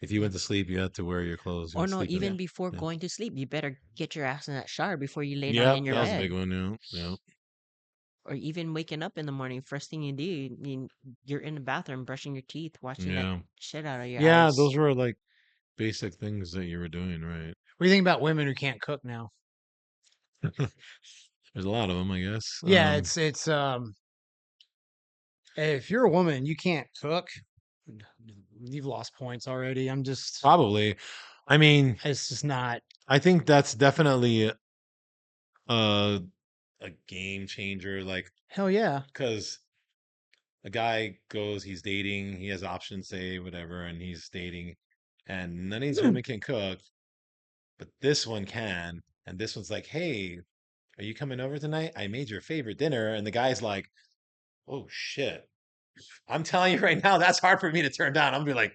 If you Yeah. went to sleep, you had to wear your clothes you Or went to no, sleep in. even Yeah. before Yeah. going to sleep, you better get your ass in that shower before you lay down in Yep, your that was a bed. big one. Yeah. Yeah. Or even waking up in the morning, first thing you do, I mean, you're in the bathroom brushing your teeth, washing that Yeah. shit out of your Yeah, eyes. those were like basic things that you were doing, right? What do you think about women who can't cook now? There's a lot of them, I guess. Yeah, it's if you're a woman, you can't cook, you've lost points already. Probably. I mean, It's just not. I think that's definitely a a game changer. Like, Hell yeah. because a guy goes, he's dating, he has options, say whatever, and he's dating, and none of these women can cook, but this one can, and this one's like, hey, are you coming over tonight? I made your favorite dinner, and the guy's like, oh shit. I'm telling you right now, that's hard for me to turn down. I'm gonna be like,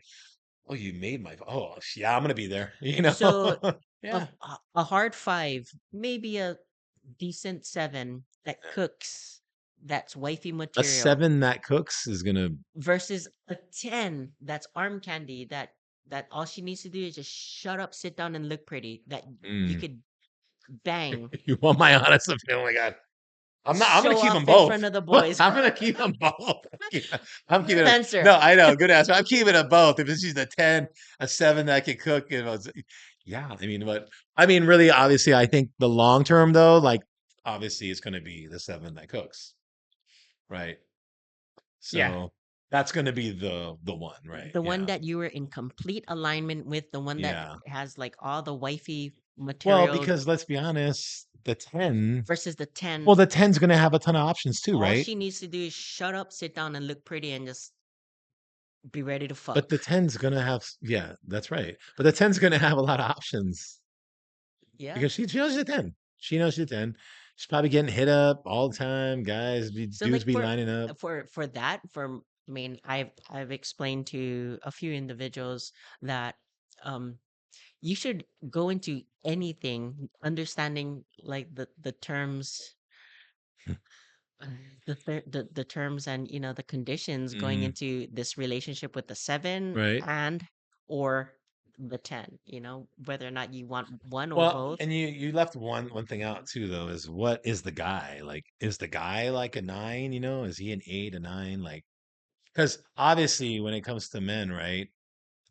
oh, you made my, oh yeah, I'm gonna be there, you know? So Yeah. a hard five, maybe a decent seven that cooks, that's wifey A material, seven that cooks is gonna, versus a 10 that's arm candy, that all she needs to do is just shut up, sit down, and look pretty, that you mm. could bang, You want my honest opinion? Oh my god, I'm gonna show keep them off in both. front of the I'm boys. gonna keep them both. I'm keeping Good them. answer. No, I know, good answer. I'm keeping them both. If it's just a 10, a 7 that can cook, yeah. I mean, but I mean, really, obviously, I think the long term though, like obviously, it's gonna be the 7 that cooks, right? Yeah. So that's gonna be the one, right? The one Yeah, that you were in complete alignment with, the one that yeah. has like all the wifey Well, material because let's be honest, the 10, versus the well, 10. the ten's gonna have a ton of options too, All right? she needs to do is shut up, sit down, and look pretty and just be ready to But fuck. the ten's gonna have, yeah, that's right. But the ten's gonna have a lot of options Yeah. because she knows she's a 10. She knows she's a 10. She's probably getting hit up all the time. So Dudes like be lining up. for that, for I mean, I've explained to a few individuals that um you should go into anything understanding like the terms, the terms, and the conditions going Mm, into this relationship with the 7 right. and or the 10, whether or not you want one or Well, both. and you left one thing out too though, is what is the guy? Like, is the guy like a 9, you know? Is he an 8, a 9? Like, because obviously when it comes to men, right?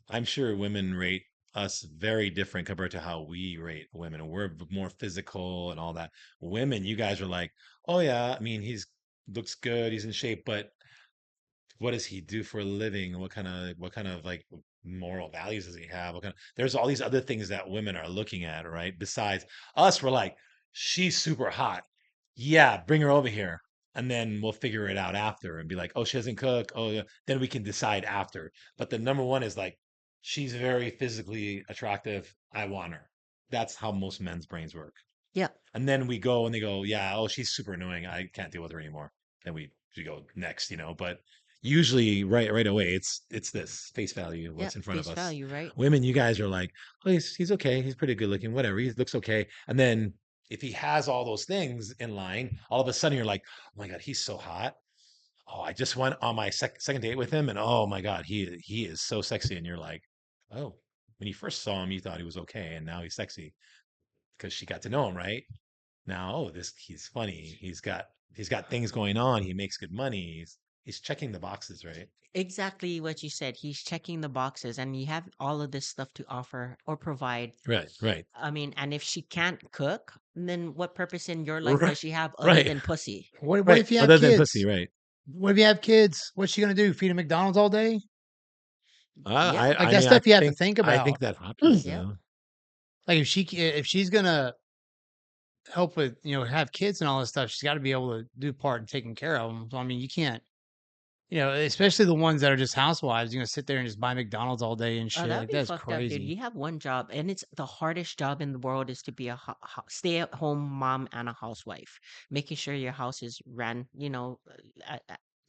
I'm sure women rate us very different compared to how we rate women. We're more physical and all that. Women, you guys are like, oh yeah, I mean, he's looks good, he's in shape, but what does he do for a living? What kind of like moral values does he have? There's all these other things that women are looking at, right? Besides us, we're like, she's super hot. Yeah, bring her over here. And then we'll figure it out after and be like, oh, she doesn't cook. Oh, yeah. Then we can decide after. But the number one is like, she's very physically attractive. I want her. That's how most men's brains work. Yeah, And then we go and they go, yeah, oh, she's super annoying. I can't deal with her anymore. Then we go next, you know. But usually, right away, it's this face value, yeah, what's in front of face us. value, right? Women, you guys are like, oh, he's okay. He's pretty good looking. Whatever. He looks okay. And then if he has all those things in line, all of a sudden you're like, oh my god, he's so hot. Oh, I just went on my second date with him, and oh my god, he is so sexy. And you're like, oh, when you first saw him, you thought he was okay, and now he's sexy because she got to know him, right? Now, oh, this he's funny. He's got things going on. He makes good money. He's checking the boxes, right? Exactly what you said. He's checking the boxes, and you have all of this stuff to offer or provide. Right, right, I mean, and if she can't cook, then what purpose in your life right, does she have other right, than pussy? What right. if you have Other than pussy, kids? right? What if you have kids? What's she gonna do? Feed them McDonald's all day? Yeah, Like I that's mean, I stuff you have to think think I think about. that happens yeah. though. Like if she's gonna help with have kids and all this stuff, she's got to be able to do part in taking care of them. So I mean, you can't especially the ones that are just housewives. Sit there and just buy McDonald's all day and Oh, shit. that'd Like be that's fucked up, dude. crazy. You have one job, and it's the hardest job in the world is to be a stay-at-home mom and a housewife, making sure your house is ran,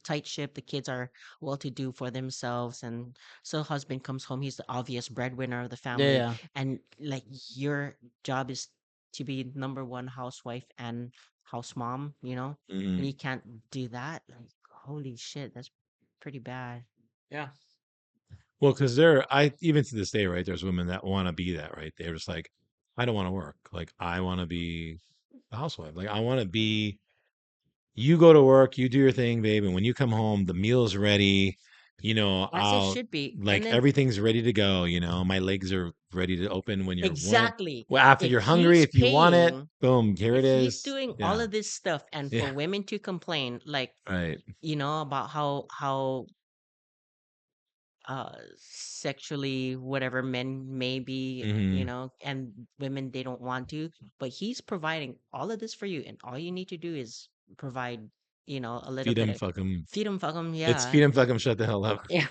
tight ship. The kids are well to do for themselves, and so husband comes home. He's the obvious breadwinner of the Yeah, family, yeah. and like your job is to be number one housewife and house mom. And Mhm. you can't do that. Like, holy shit, that's pretty bad. Yeah. Well, because I even to this day, right? There's women that want to be that, right? They're just like, I don't want to work. Like, I want to be a housewife. Like, I want to be. You go to work, you do your thing, babe, and when you come home, the meal's ready. As it I'll should be. And like then everything's ready to go. My legs are ready to open when you're one. exactly, Well, after if you're hungry, he's if you want it, paying, boom, here it if he's is. doing all Yeah, of this stuff, and yeah, for women to complain, like, right. about how sexually whatever men may be, Hmm. and women they don't want to, but he's providing all of this for you, and all you need to do is provide, a little Feed bit them, of fuck them. feed him, fuck him, It's yeah. feed them, fuck them, shut the hell up. Yeah.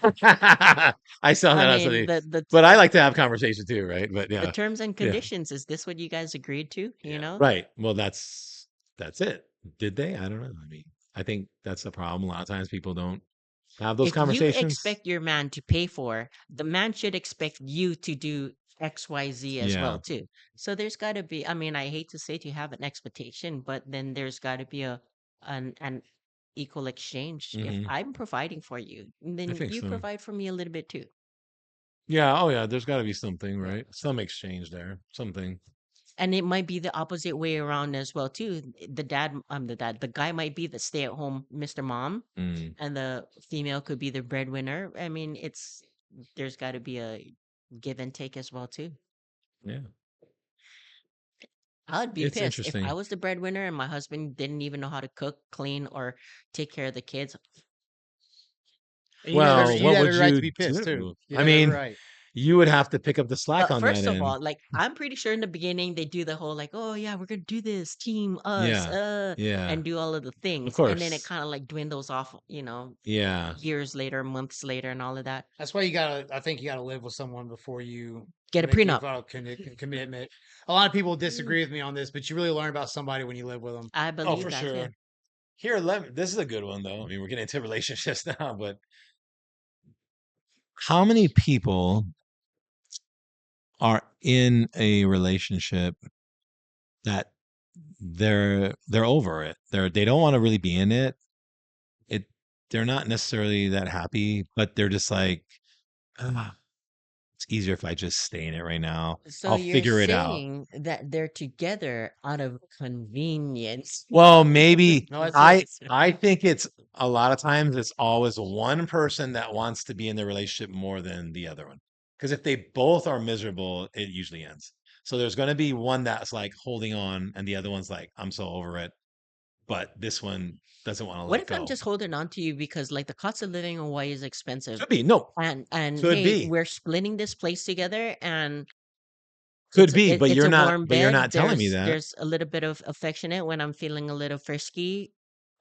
I saw I that on mean, something, but I like to have conversation too, right? But the yeah, terms and yeah, conditions, is this what you guys agreed to, yeah, right. Well, that's it. Did they? I don't know. I mean, I think that's the problem. A lot of times people don't have those If you conversations. expect your man to pay for, the man should expect you to do XYZ as Yeah. well too. So there's got to be, I mean, I hate to say to have an expectation, but then there's got to be an equal exchange. If Hmm. I'm providing for you, I then think you so. provide for me a little bit too. Yeah. Oh, yeah. There's got to be something, Yeah. right? Some exchange there. Something. And it might be the opposite way around as well too. The guy might be the stay-at-home Mr. Mom, Mm, and the female could be the breadwinner. I mean, there's got to be a give and take as well too. yeah. I'd be It's pissed if I interesting. was the breadwinner and my husband didn't even know how to cook, clean, or take care of the kids. And Well, you'd what have would every right to you be pissed too. do? You'd I have every mean, right. you would have to pick up the slack on that First of end. all, like I'm pretty sure in the beginning they do the whole like, oh yeah, we're gonna do this, team us, Yeah. Yeah. and do all of the Of things, and then it course. kind of like dwindles off, Yeah. years later, months later, and all of that. That's why I think you gotta live with someone before you Get a make any prenup. kind of commitment. A lot of people disagree with me on this, but you really learn about somebody when you live with them. I Oh, believe for that, yeah. sure. Here, this is a good one though. I mean, we're getting into relationships now, but how many people are in a relationship that they're over it? They don't want to really be in it. It they're not necessarily that happy, but they're just like, "Ah, it's easier if I just stay in it right now. So I'll you're figure it out." saying that they're together out of convenience. Well, maybe No, that's it. I think it's a lot of times it's always one person that wants to be in the relationship more than the other one. Because if they both are miserable, it usually ends. So there's going to be one that's like holding on, and the other one's like, I'm so over it. But this one doesn't want to What let if I'm go. just holding on to you because like the cost of living in Hawaii is expensive, Could be. No, and could hey, be. we're splitting this place together, and Could be, but it's you're a not warm but you're bed. not telling me that. There's a little bit of affectionate when I'm feeling a little frisky,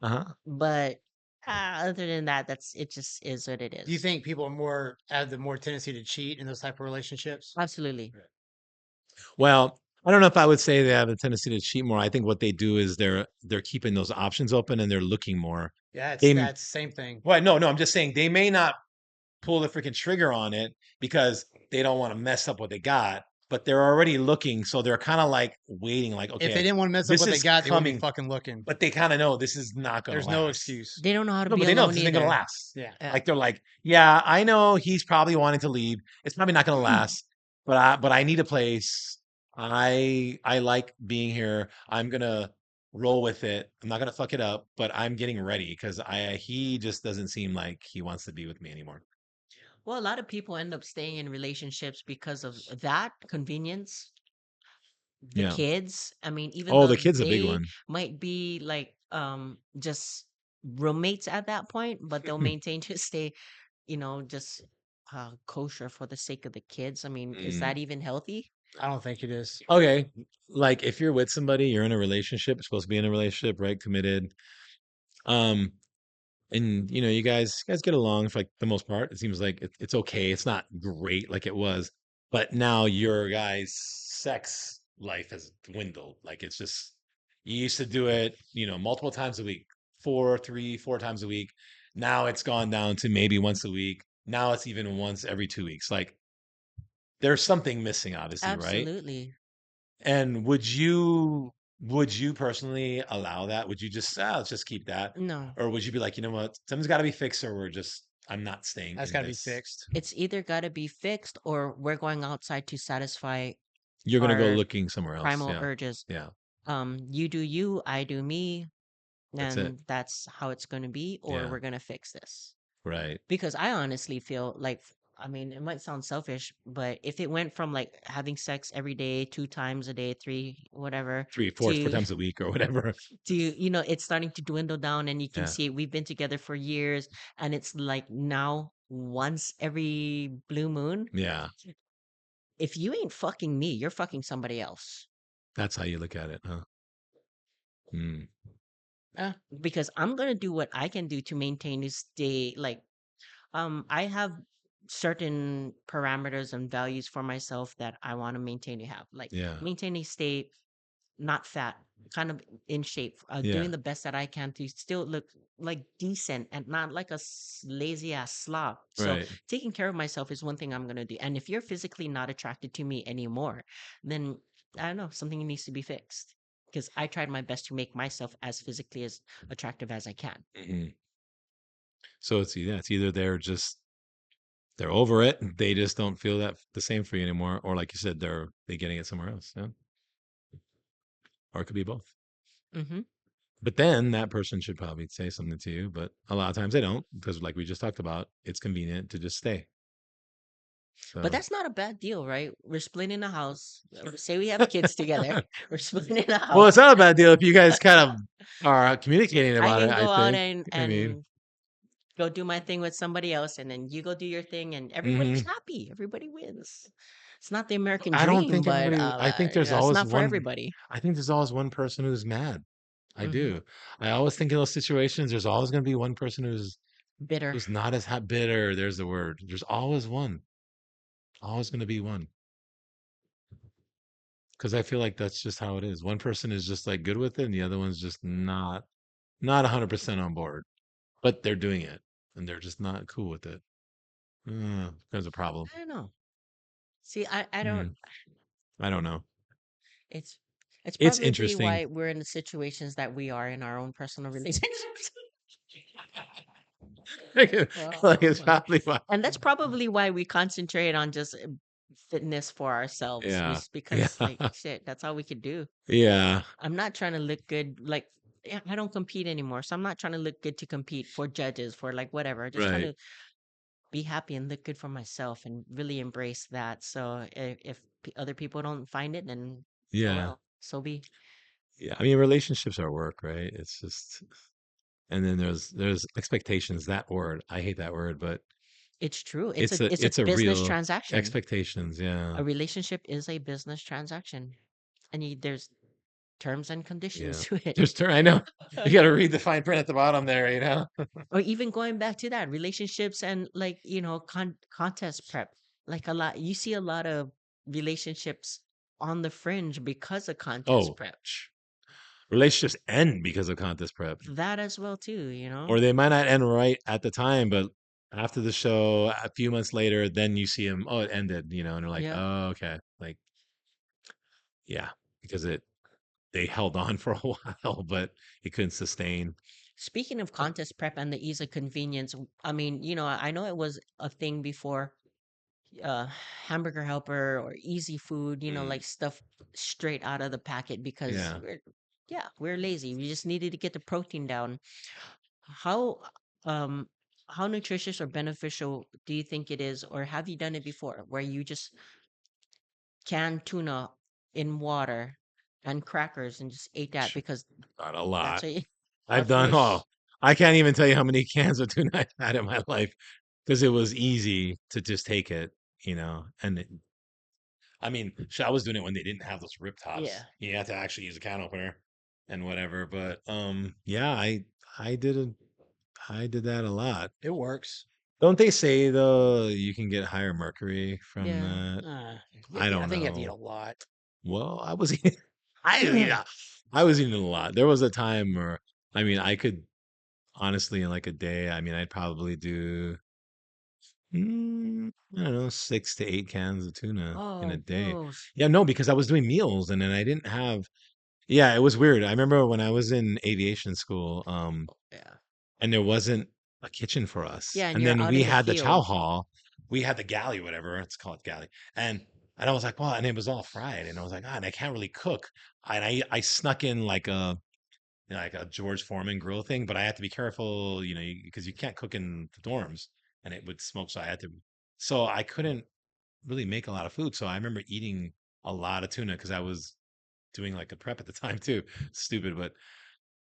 Uh-huh. but other than that, that's it. Just is what it Do you is. think people have the more tendency to cheat in those type of relationships? Absolutely. Well, I don't know if I would say they have a tendency to cheat more. I think what they do is they're keeping those options open and they're looking more. Yeah, They that's same thing. Well, no, I'm just saying they may not pull the freaking trigger on it because they don't want to mess up what they got, but they're already looking, so they're kind of like waiting, like, If they okay, didn't want to mess up this what they is got, they wouldn't be coming, fucking looking. but they kind of know this is not gonna There's no last. excuse. They don't know how to No, be but they know alone this isn't gonna either. last. Yeah. Like they're like, yeah, I know he's probably wanting to leave. It's probably not gonna last, but I need a place. I like being here. I'm gonna roll with it. I'm not gonna fuck it up, but I'm getting ready because I he just doesn't seem like he wants to be with me anymore. Well, a lot of people end up staying in relationships because of that convenience. The Yeah. kids, I mean, even Oh, though the kid's a big they one. might be like just roommates at that point, but they'll maintain to stay, just kosher for the sake of the kids. I mean, is Mm. that even healthy? I don't think it is. Okay. Like if you're with somebody, you're in a relationship, supposed to be in a relationship, right? Committed. Um, and you guys get along for like the most part. It seems like it's okay. It's not great like it was, but now your guys' sex life has dwindled. Like it's just you used to do it, multiple times a week. 4 times a week. Now it's gone down to maybe once a week. Now it's even once every 2 weeks. Like there's something missing, obviously, right? Absolutely. And would you personally allow that? Would you just let's just keep that? No. Or would you be like, you know what, something's got to be fixed, or I'm not staying That's in got to be this. fixed. It's either got to be fixed or we're going outside to satisfy You're gonna go our looking somewhere else. primal Yeah, urges. yeah, You do you, I do me, that's it. and that's how it's going to be, or Yeah, we're going to fix this. right. Because I honestly feel like, I mean, it might sound selfish, but if it went from like having sex every day, 2 times a day, three, whatever, Three, four to times a week or whatever. to it's starting to dwindle down, and you can Yeah, see we've been together for years, and it's like now once every blue moon. yeah. If you ain't fucking me, you're fucking somebody else. That's how you look at it, huh? Mm, Because I'm gonna do what I can do to maintain to stay like I have certain parameters and values for myself that I want to maintain to have. Like yeah, maintain a state, not fat, kind of in shape, yeah. doing the best that I can to still look like decent and not like a lazy ass slob. So Right. taking care of myself is one thing I'm gonna do. And if you're physically not attracted to me anymore, then I don't know, something needs to be fixed. Because I tried my best to make myself as physically as attractive as I can. Hmm. So it's either they're over it, they just don't feel that the same for you anymore, or like you said, they getting it somewhere else. Yeah, or it could be both. Hmm. But then that person should probably say something to you. But a lot of times they don't, because like we just talked about, it's convenient to just stay. But So that's not a bad deal, right? We're splitting a house. Say we have kids together. We're splitting a well, it's house. not a bad deal if you guys kind of are communicating I about it, can I go out think. and I mean, go do my thing with somebody else, and then you go do your thing, and everybody's hmm happy. Everybody wins. It's not the American I don't dream, think but everybody, I think there's it's always not for one, everybody. I think there's always one person who's mad. I Hmm. do. I always think in those situations, there's always going to be one person Bitter. who's not as bitter. There's the word. There's always one. Always going to be one. Because I feel like that's just how it is. One person is just like good with it, and the other one's just not 100% on board. But they're doing it, and they're just not cool with it. There's a problem. I don't know. See, I don't. Mm, I don't know. It's it's It's probably interesting. why we're in the situations that we are in our own personal relationships. Like it's Oh. probably why. And that's probably why we concentrate on just fitness for ourselves. Yeah. Yeah. Because like shit, that's all we could do. Yeah. I'm not trying to look good like yeah, I don't compete anymore. So I'm not trying to look good to compete for judges, for like whatever. Just trying Right. to be happy and look good for myself and really embrace that. So if other people don't find it, then oh Yeah. well, so be. Yeah. I mean, relationships are work, right? It's just, and then there's expectations. That word, I hate that word, but It's true. It's a it's a business real transaction. expectations. Yeah. A relationship is a business transaction, and there's terms and conditions Yeah. to it. I know you got to read the fine print at the bottom there, you know? Or even going back to that, relationships and like, contest prep. Like a lot, you see a lot of relationships on the fringe because of contest Oh, prep. relationships end because of contest prep, That as well too. or they might not end right at the time, but after the show, a few months later, then you see them. Oh, it ended, and they're like, Yeah. oh, okay, like yeah, because they held on for a while, but it couldn't sustain. Speaking of contest prep and the ease of convenience, I mean, I know it was a thing before uh hamburger helper or easy food, Mm, like stuff straight out of the packet because yeah. we're lazy. We just needed to get the protein down. How um how nutritious or beneficial do you think it is, or have you done it before where you just can tuna in water and crackers and just ate that because Not a that's lot. what or I've done, fish? I can't even tell you how many cans of tuna I've had in my life because it was easy to just take it, and I mean, I was doing it when they didn't have those rip Yeah. tops. You had to actually use a can opener and whatever. But yeah, I did it. I did that a lot. It works. Don't they say though you can get higher mercury from Yeah. that? I Yeah, I don't think you have to eat a know. lot. Well, I was eating, I yeah, I was eating a lot. There was a time where I mean, I could. honestly, in like a day, I mean, I'd probably do, I don't know, 6 to 8 cans of tuna in a Oh, day. gross. Yeah, no, because I was doing meals and then I didn't have. Yeah, it was weird. I remember when I was in aviation school, Yeah. and there wasn't a kitchen for us. Yeah, and And you're then out we in the had the chow field. hall, we had the galley, whatever it's called, galley. And I was like, well, and it was all fried, and I was like, ah, and I can't really cook. And I snuck in like a like a George Foreman grill thing, but I had to be careful, because you can't cook in the dorms, and it would smoke. So I had to, so I couldn't really make a lot of food. So I remember eating a lot of tuna because I was doing like a prep at the time too. Stupid, but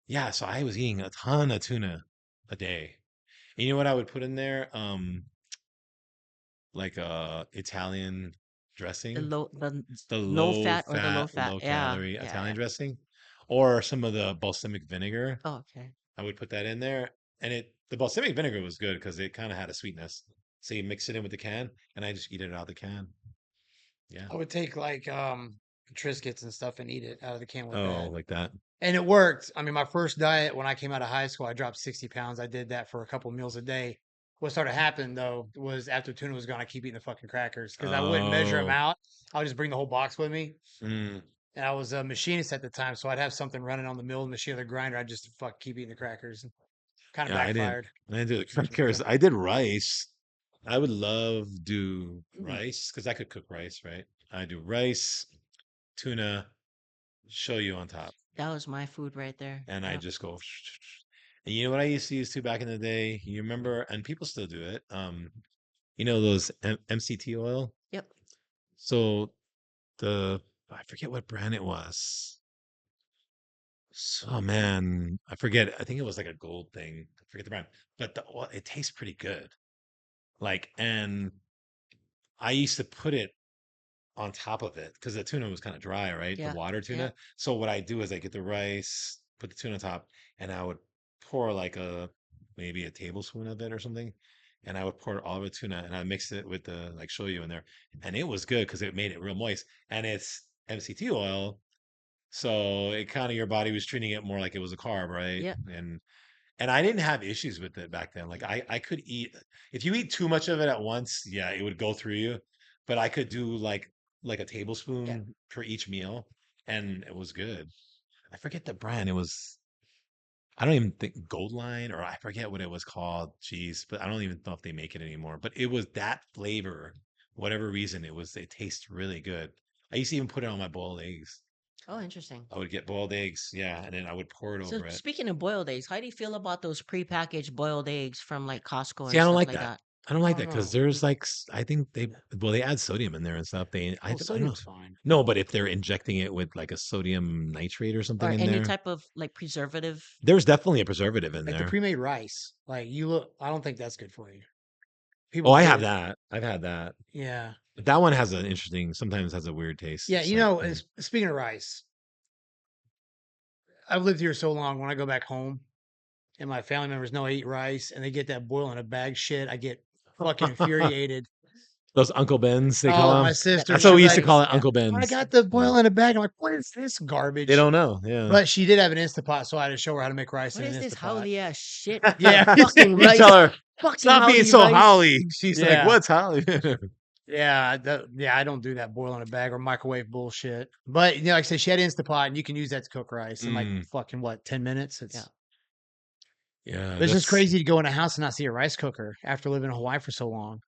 yeah, so I was eating a ton of tuna a day. And you know what I would put in there? Like Italian dressing, The the low low fat or the low fat, fat. low Yeah, calorie yeah, Italian yeah. dressing, or some of the balsamic vinegar. Oh, okay. I would put that in there, and the balsamic vinegar was good because it kind of had a sweetness. So you mix it in with the can, and I just eat it out of the can. Yeah. I would take like Triscuits and stuff and eat it out of the can with Oh, that. like that. And it worked. I mean, my first diet when I came out of high school, I dropped 60 pounds. I did that for a couple meals a day. What started happening though was after tuna was gone, I keep eating the fucking crackers because I wouldn't measure them Oh. out. I would just bring the whole box with me. Mm. And I was a machinist at the time, so I'd have something running on the mill machine or the grinder. I'd just fuck keep eating the crackers. Kind of Yeah, backfired. I didn't do the crackers. I did rice. I would love do Mm. rice because I could cook rice, right? I do rice, tuna, shoyu on top, That was my food right there. and I Yep. just go. And you know what I used to use too back in the day? You remember, and people still do it. Those MCT oil. Yep. So the I forget what brand it was. Oh man, I forget. I think it was like a gold thing. I forget the brand, but the oil, it tastes pretty good. Like, and I used to put it on top of it because the tuna was kind of dry, right? The Yeah. water Yeah. tuna. So what I do is I get the rice, put the tuna on top, and I would pour like maybe a tablespoon of it or something. And I would pour all of the tuna and I mix it with the like shoyu in there. And it was good because it made it real moist. And it's MCT oil. So it kind of your body was treating it more like it was a carb, right? Yep. And I didn't have issues with it back then. Like I could eat if you eat too much of it at once, yeah, it would go through you. But I could do like a Yeah. tablespoon for each meal, and it was good. I forget the brand. It was I don't even think Gold Line or I forget what it was called. Jeez, but I don't even know if they make it anymore. But it was that flavor, whatever reason it tastes really good. I used to even put it on my boiled eggs. Oh, interesting. I would get boiled eggs, yeah, and then I would pour it So over it. speaking of boiled eggs, how do you feel about those prepackaged boiled eggs from like Costco See, and I don't stuff like like that. that? I don't I like don't that because know. there's like I think they add sodium in there and stuff. Well, I don't know. sodium's fine. No, but if they're injecting it with like a sodium nitrate or something Or in any there, type of like preservative? there's definitely a preservative in Like the there. pre-made rice. Like you look, I don't think that's good for you. Oh, People I put have it, that. I've had that. yeah. But that one has sometimes has a weird taste. Yeah, It's like, speaking of rice, I've lived here so long. When I go back home and my family members know I eat rice and they get that boil in a bag shit, I get fucking infuriated. those Uncle Ben's, they call Oh, them. my That sister, That's what she'll we be used to like, pre-made. call it, Yeah. Uncle I Ben's. got the Yeah. boil in a bag. I'm like, what is this They garbage? don't know. Yeah. But she did have an Instapot, so I had to show her how to make rice What in is an this Instapot. howly ass shit? Yeah, Fucking You tell rice. her, Fucking stop being howly so rice. holly. She's like, yeah, what's holly? yeah. I don't do that boil in a bag or microwave bullshit. But like I said, she had Instapot, and you can use that to cook rice in like Mm, fucking what 10 minutes. Yeah. yeah, It's just that's crazy to go in a house and not see a rice cooker after living in Hawaii for so long.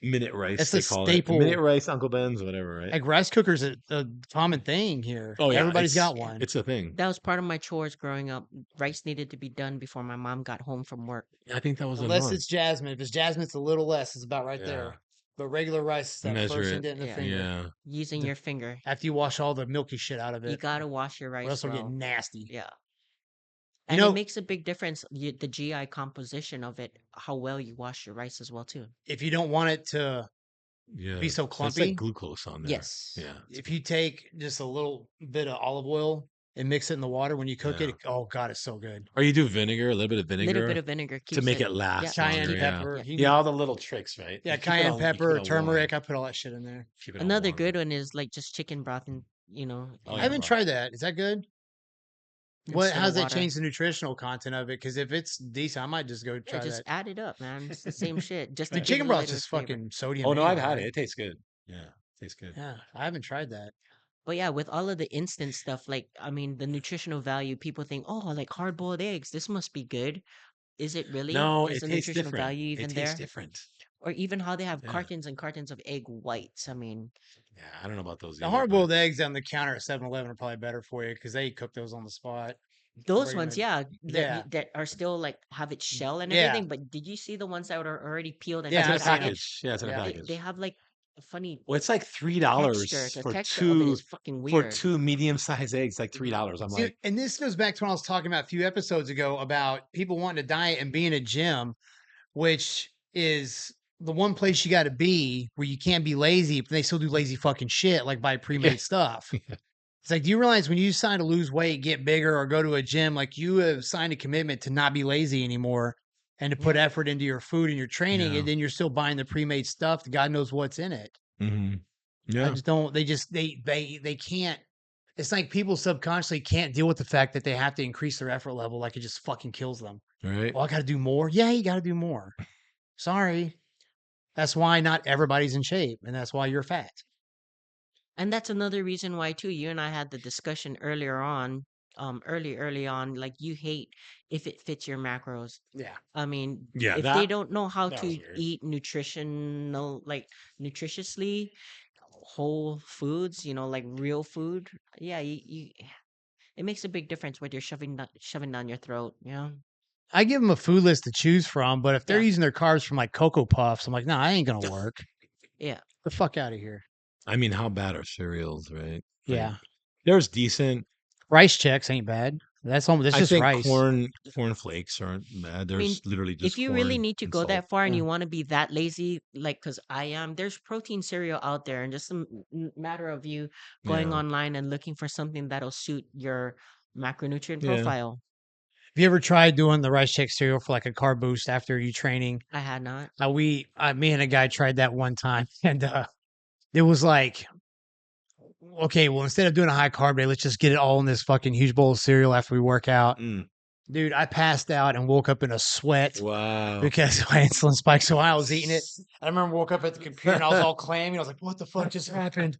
minute rice, It's a they call it. Minute staple. rice, Uncle Ben's, whatever, right? Like rice cookers a common thing here. Oh yeah, Everybody's got Yeah. one. it's a thing. That was part of my chores growing up. Rice needed to be done before my mom got home from work. I think that was the Unless norm. it's jasmine. If it's jasmine, it's a little less. It's about right Yeah, there. But regular rice is that measure first it. indent in the Yeah. finger. Yeah, Using The- your finger. After you wash all the milky shit out of You it, gotta wash your or rice else it'll get well. nasty. Yeah. You And it know, makes a big difference, the GI composition of it, how well you wash your rice as well too. if you don't want it to yeah. be so That's like clumpy, glucose on there. Yes. Yeah, if you take just a little bit of olive oil and mix it in the water when you cook yeah. it, oh god, it's so good. Or you do vinegar, a little bit of Little vinegar bit of vinegar to keeps make it. it Yeah. last Cayenne longer. Keep it. Yeah, pepper. Yeah. You yeah. can, All the little tricks, right? yeah, You keep it cayenne on. You keep it pepper, on warm. turmeric. I put all that shit in there. Keep it on Another warm. good one is like just chicken broth and Oh I yeah, haven't bro. tried that. Is that good? What? instead of How's that water. change the nutritional content of it? Because if it's decent, I might just go Yeah, try just that. add it up, man. It's the same shit, just I to mean, give chicken it a broth's little just flavor. fucking sodium Oh no, I've anyway, had it. right? It tastes good. Yeah, it tastes good. Yeah, I haven't tried that. But yeah, with all of the instant stuff, like I mean, the nutritional value, people think, oh, like hard-boiled eggs, this must be good. Is it really? No, Is it the tastes nutritional different. value It even tastes there? different. Or even how they have Yeah. cartons and cartons of egg whites. I mean, Yeah, I don't know about those The either, but hard-boiled eggs on the counter at 7-Eleven are probably better for you because they cook those on the spot. those ones, Ready-made. yeah, Yeah, that are still like have its shell and yeah, everything. But did you see the ones that are already peeled and yeah, it's yeah. in I've a seen pre-packaged? them. package. Yeah, it's in a Yeah, They package. have like a funny Well, it's like texture. $3 The texture of it is fucking for weird. two medium-sized eggs, like Hmm. $3. I'm see, like, and this goes back to when I was talking about a few episodes ago about people wanting to diet and be in a gym, which is the one place you got to be where you can't be lazy, but they still do lazy fucking shit like buy yeah, pre-made stuff. It's like, do you realize when you decide to lose weight, get bigger, or go to a gym, like you have signed a commitment to not be lazy anymore and to put Yeah. effort into your food and your training, yeah, and then you're still buying the pre-made stuff. God knows what's in it. hmm I yeah, just don't. They just they can't. It's like people subconsciously can't deal with the fact that they have to increase their effort level. Like it just fucking kills them. right. Oh, I got to do more. Yeah, you got to do more. Sorry. That's why not everybody's in shape, and that's why you're fat. And that's another reason why too, you and I had the discussion earlier on, early on, like you hate if it fits your macros. Yeah. I mean, Yeah, if they that don't know how that was to weird. eat nutritional, like nutritiously whole foods, like real food, yeah, it makes a big difference what you're shoving down your throat. Yeah, I give them a food list to choose from, but if they're yeah, using their carbs from like Cocoa Puffs, I'm like, no, I ain't gonna work. yeah. The fuck out of here. I mean, how bad are cereals, right? Like, Yeah. there's decent. Rice checks ain't bad. That's I just think rice. corn flakes aren't bad. I mean, There's literally if just you really corn need to and go salt. that far and Yeah. you want to be that lazy, like, because I am, there's protein cereal out there, and just a matter of you going Yeah, online and looking for something that'll suit your macronutrient yeah. profile. Have you ever tried doing the rice check cereal for like a carb boost after you training? I had not. Me and a guy tried that one time, and it was like, okay, well, instead of doing a high carb day, let's just get it all in this fucking huge bowl of cereal after we work out. Mm. Dude, I passed out and woke up in a sweat Wow. because my insulin spiked. So while I was eating it, I remember woke up at the computer and I was all clammy. I was like, "What the fuck just happened?"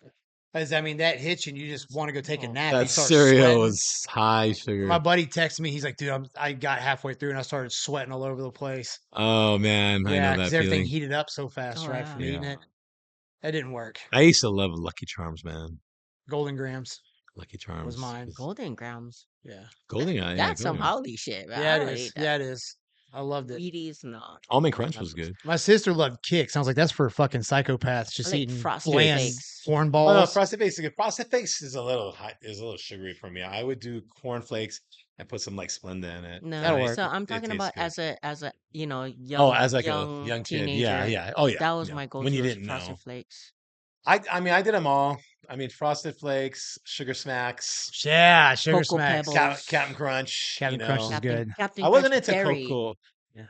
As I mean, that hits you and you just want to go take a Oh, nap. You That start cereal sweating. was high My sugar. buddy texted me. He's like, "Dude, I got halfway through and I started sweating all over the place." Oh man, I know Yeah, because that everything feeling. heated up so fast, oh right, yeah. from eating Yeah. it. That didn't work. I used to love Lucky Charms, man. Golden grams Lucky was Charms. mine. Golden grams. Yeah. Golden Eye, yeah, That's some Golden Eye. holy shit, man. Yeah, I it don't is. eat that. Yeah, it is. I loved it. Wheaties, no. Almond Crunch Not was those. good. My sister loved Kix. I was like, that's for fucking psychopaths I just like eating frosted Kix. bland flakes. corn Oh no, balls. Frosted Flakes is good. Frosted Flakes is a little high, is a little sugary for me. I would do cornflakes and put some like Splenda in it, and No, That'll I work. so I'm it talking tastes about good. as a Oh, young as like a young young kid, yeah, teenager. yeah. Oh yeah, That was yeah. my When go-to you was didn't know, Frosted Flakes. I mean, I did them all. I mean, Frosted Flakes, Sugar Smacks, Yeah, Sugar Cocoa Smacks. Pebbles, Captain Crunch. Captain Crunch is good. Captain I Crunch wasn't into Berry, Cocoa. Yeah.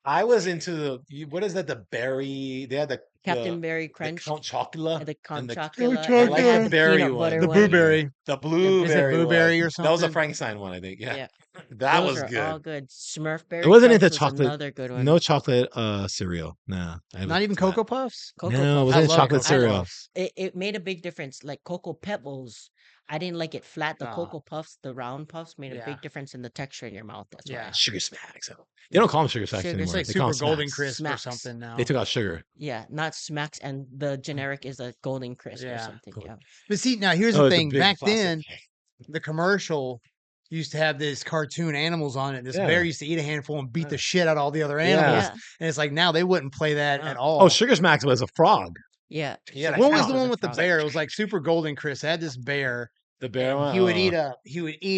I was into what is that? The berry. They had Captain Berry the Crunch, Count Chocula the Count and the Oh, Chocula, I and they like the had chocolate. the berry peanut one. butter The one. Yeah, blueberry. the The Is it blueberry one. blueberry or That was a something? Frankenstein one, I think. Yeah, Yeah, that those was are good. all good. I Smurfberry wasn't into Crunch was chocolate. another good No one. chocolate cereal. Nah, I was Not even not. Cocoa Puffs? Cocoa No, I Puffs I wasn't was into love good. chocolate Cocoa cereal. Puffs. It made a big difference. Like Cocoa Pebbles, I didn't like it flat. The Oh, Cocoa Puffs, the round puffs, made a yeah. big difference in the texture in your mouth. That's why. Yeah. Sugar Smacks. They don't call them Sugar Smacks Sugar It's anymore. like They call them super golden Smacks. crisp or Smacks. something They now. took out sugar. Yeah, not Smacks, and the generic is a Golden Crisp or Yeah. something. Cool. Yeah. But see, now here's the Oh, the thing. big Back plastic. then, the commercial used to have this cartoon animals on it. This bear Yeah. used to eat a handful and beat the Yeah. shit out of all the other Yeah. animals. Yeah. And it's like now they wouldn't play that at No. Oh, all. Sugar Smacks was a frog. Yeah. He had a What Sugar was Smacks the hound. was one a with the frog. bear? It was like super golden Chris. It had this bear The bear and one. he would eat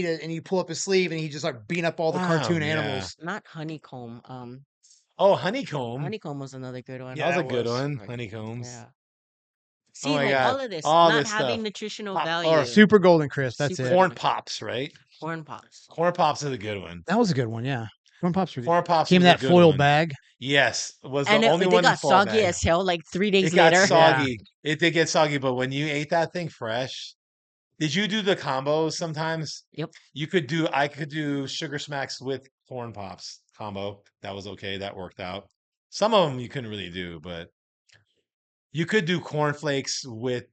it and he'd pull up his sleeve and he'd just like beat up all the Wow, cartoon yeah. animals. Not Honeycomb. Oh, honeycomb. Honeycomb was another good one. That was Yeah, a that good was. one. Like, Honeycombs. yeah. Oh See, my like god. all of this, All not this having stuff. nutritional Pop, value. Super golden Chris. That's Super it. corn golden. pops, right? Corn Pops. Corn pops is a good one. That was a good one. Yeah. Corn Pops were good. Corn pops Came in was a that good foil one. bag. Yes, was the And only they one in got fall soggy bag. as hell like 3 It days got later. Yeah. soggy. It did get soggy, but when you ate that thing fresh, Did you do the combos sometimes? Yep. I could do sugar smacks with corn pops combo. That was okay. That worked out. Some of them you couldn't really do, but you could do corn flakes with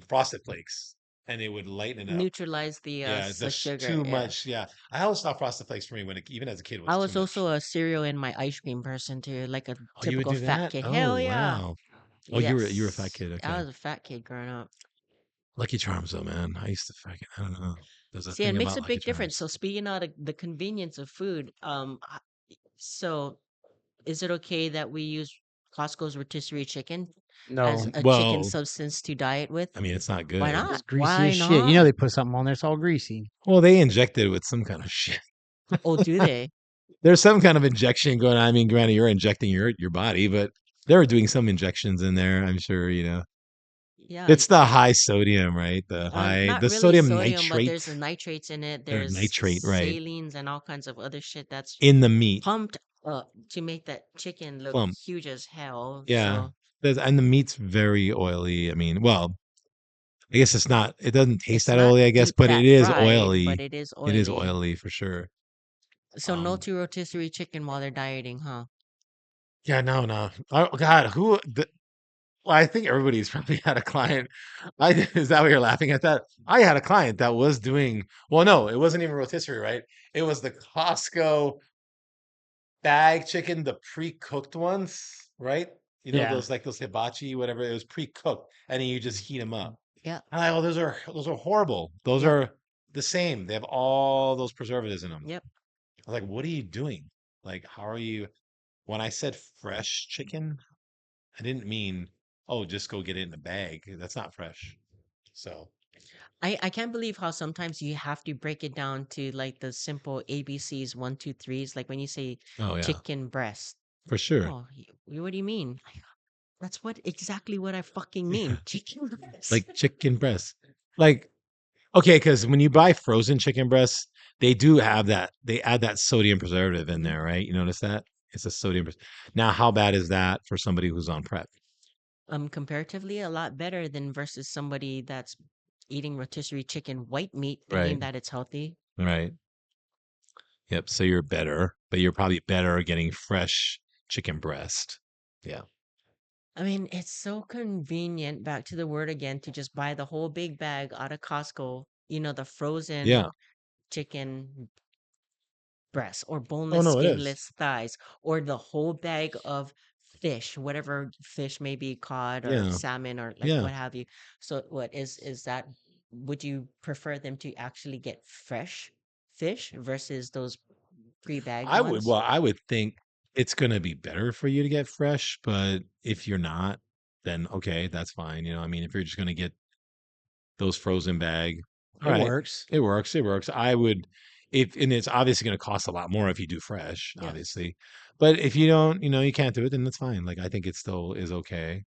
frosted flakes and it would lighten it up. Neutralize Yeah, the sugar. too Yeah. much. Yeah. I always thought frosted flakes for me even as a kid I was too was much. also a cereal and my ice cream person too, like a Oh, you would typical do fat that? kid. Oh, Hell yeah. wow. Oh, you were a fat Yes. kid. I Okay. was a fat kid growing up. Lucky Charms though, man. I used to fucking I don't know. There's a See, it thing makes about a Lucky big difference. Charms. So speaking of the convenience of food, so is it okay that we use Costco's rotisserie chicken as No, a chicken Well, substance to diet with? I mean, it's not Why good. not? it's greasy Why as shit. You know not? they put something on there. It's all greasy. Well, they injected it with some kind of shit. Oh, do they? There's some kind of injection going on. I mean, granted, you're injecting your body, but they were doing some injections in there. I'm sure, Yeah, It's the high sodium, right? not The really sodium sodium, but nitrate there's the nitrates in it. or There's nitrate, right? salines and all kinds of other shit that's In the meat pumped up to make that chicken look clump. huge as hell. Yeah. So And the meat's very oily. I mean, well, I guess it doesn't taste it's that not oily, I guess, deep but it fat is fried, but oily. it is It is oily. oily for sure. So no Um, to rotisserie chicken while they're dieting, huh? yeah, no, no. Oh God, well, I think everybody's probably had a client. Is that why you're laughing at that? I had a client that was doing, well, no, it wasn't even rotisserie, right? It was the Costco bag chicken, the pre-cooked ones, right? Yeah. Those like those hibachi, whatever. It was pre-cooked, and then you just heat them up. Yeah, And I, oh, those are horrible. Those yep, are the same. They have all those preservatives in them. yep. I was like, what are you doing? Like, how are you? When I said fresh chicken, I didn't mean, oh, just go get it in a bag. That's not fresh. So, I can't believe how sometimes you have to break it down to like the simple ABCs, one, two, threes. Like when you say oh yeah, chicken breast. for sure. Oh, what do you mean? That's exactly what I fucking Yeah, mean. Chicken breast. like chicken breast. Like, okay, because when you buy frozen chicken breasts, they do have that. They add that sodium preservative in Mhm. there, right? You notice that? It's a Now, how bad is that for somebody who's on prep? Comparatively a lot better than versus somebody that's eating rotisserie chicken white meat thinking Right. that it's healthy. Right. Yep. So you're better, but you're probably better getting fresh chicken breast. Yeah. I mean, it's so convenient, back to the word again, to just buy the whole big bag out of Costco, the Yeah. frozen chicken breasts or Oh boneless, no, it is. skinless thighs or the whole bag of fish, whatever fish may be cod or Yeah. salmon or like Yeah. what have you. So what is that would you prefer them to actually get fresh fish versus those pre-bagged ones? I would think it's going to be better for you to get fresh, but if you're not, then okay, that's fine. I mean, if you're just going to get those frozen bag, all It right, works. it works. It works. I would, if, and it's obviously going to cost a lot more if you do fresh, Yeah. obviously. But if you don't, you can't do it, then that's fine. Like, I think it still is okay,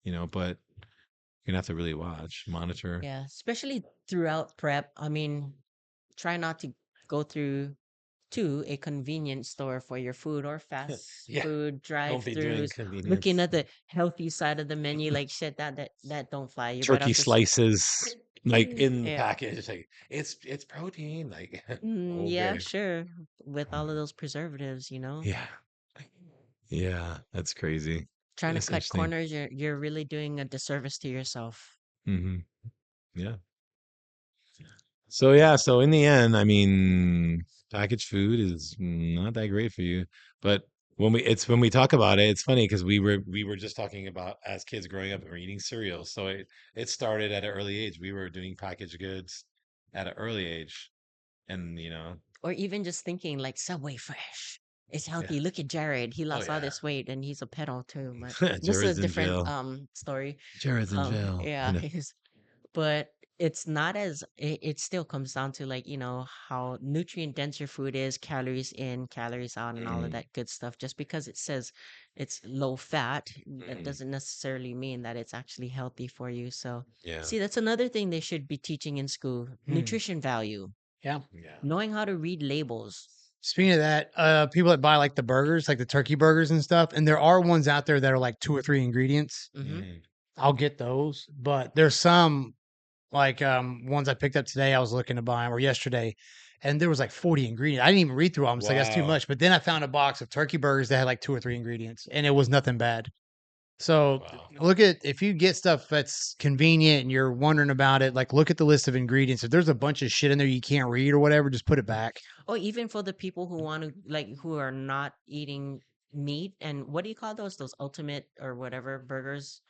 but you're going to have to really monitor. Yeah, especially throughout prep. I mean, try not to go through to a convenience store for your food or fast Yeah. food Don't be doing drive-throughs, looking convenience. at the healthy side of the menu, like shit that don't fly. You better Turkey off just slices like in the yeah. package. Like it's protein. Like Yeah, okay. sure. With all of those preservatives. Yeah. Yeah. That's crazy. Trying to That's cut interesting. corners, you're really doing a disservice to yourself. Hmm. Yeah. So yeah, so in the end, I mean, packaged food is not that great for you. But when we talk about it, it's funny because we were just talking about as kids growing up and we're eating cereal. So it started at an early age. We were doing packaged goods at an early age. And Or even just thinking like Subway Fresh. It's yeah. healthy. Look at Jared. He Oh lost all yeah. this weight and he's a pedo too. But this is a Jared's in different jail. story. Jared's in jail. I Yeah, know. but it's not as it still comes down to like how nutrient dense your food is, calories in, calories out, and all of Mm, that good stuff. Just because it says it's low fat, that mm, doesn't necessarily mean that it's actually healthy for you. So yeah. see, that's another thing they should be teaching in school: Hmm. nutrition value, Yeah. Yeah. knowing how to read labels. Speaking of that, people that buy like the burgers, like the turkey burgers and stuff, and there are ones out there that are like two or three ingredients. Mm-hmm. Mm, I'll get those, but there's some. like ones I picked up today. I was looking to buy 'em, or yesterday, and there was like 40 ingredients. I didn't even read through all 'em. It's like that's too Wow. much. But then I found a box of turkey burgers that had like 2 or 3 ingredients, and it was nothing bad. So Wow. look at if you get stuff that's convenient and you're wondering about it, like look at the list of ingredients. If there's a bunch of shit in there you can't read or whatever, just put it back. Or even for the people who want to, like, who are not eating meat, and what do you call those? Those ultimate or whatever burgers?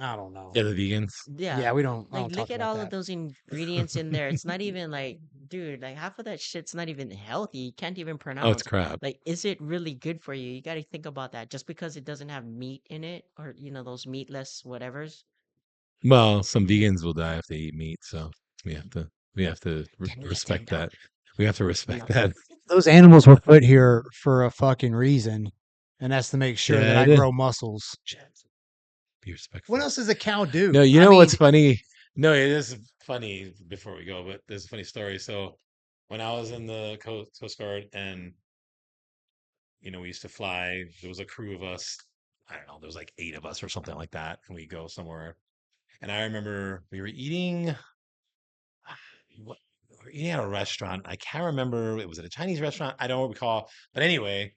I don't know. Yeah, the vegans. Yeah, Yeah. we don't. I Like, don't look talk at about all of that. those ingredients in there. It's not even like, dude, like half of that shit's not even healthy. You can't even Oh, it's pronounce. crap. Like, is it really good for you? You got to think about that. Just because it doesn't have meat in it, or, those meatless whatevers. Well, some vegans will die if they eat meat, so we have to Then let them respect die. that. We have to respect No. that. Those animals were put here for a fucking reason, and that's to make sure that I Jed, grow muscles. Jed, be What respectful. else does a cow do? No, you I know what's mean, funny? No, it is funny before we go, but there's a funny story. So when I was in the Coast Guard and we used to fly, there was a crew of us. I don't know, there was like 8 of us or something like that, and we go somewhere. And I remember we were eating what we were eating at a restaurant. I can't remember. It was at a Chinese restaurant. I don't recall. But anyway,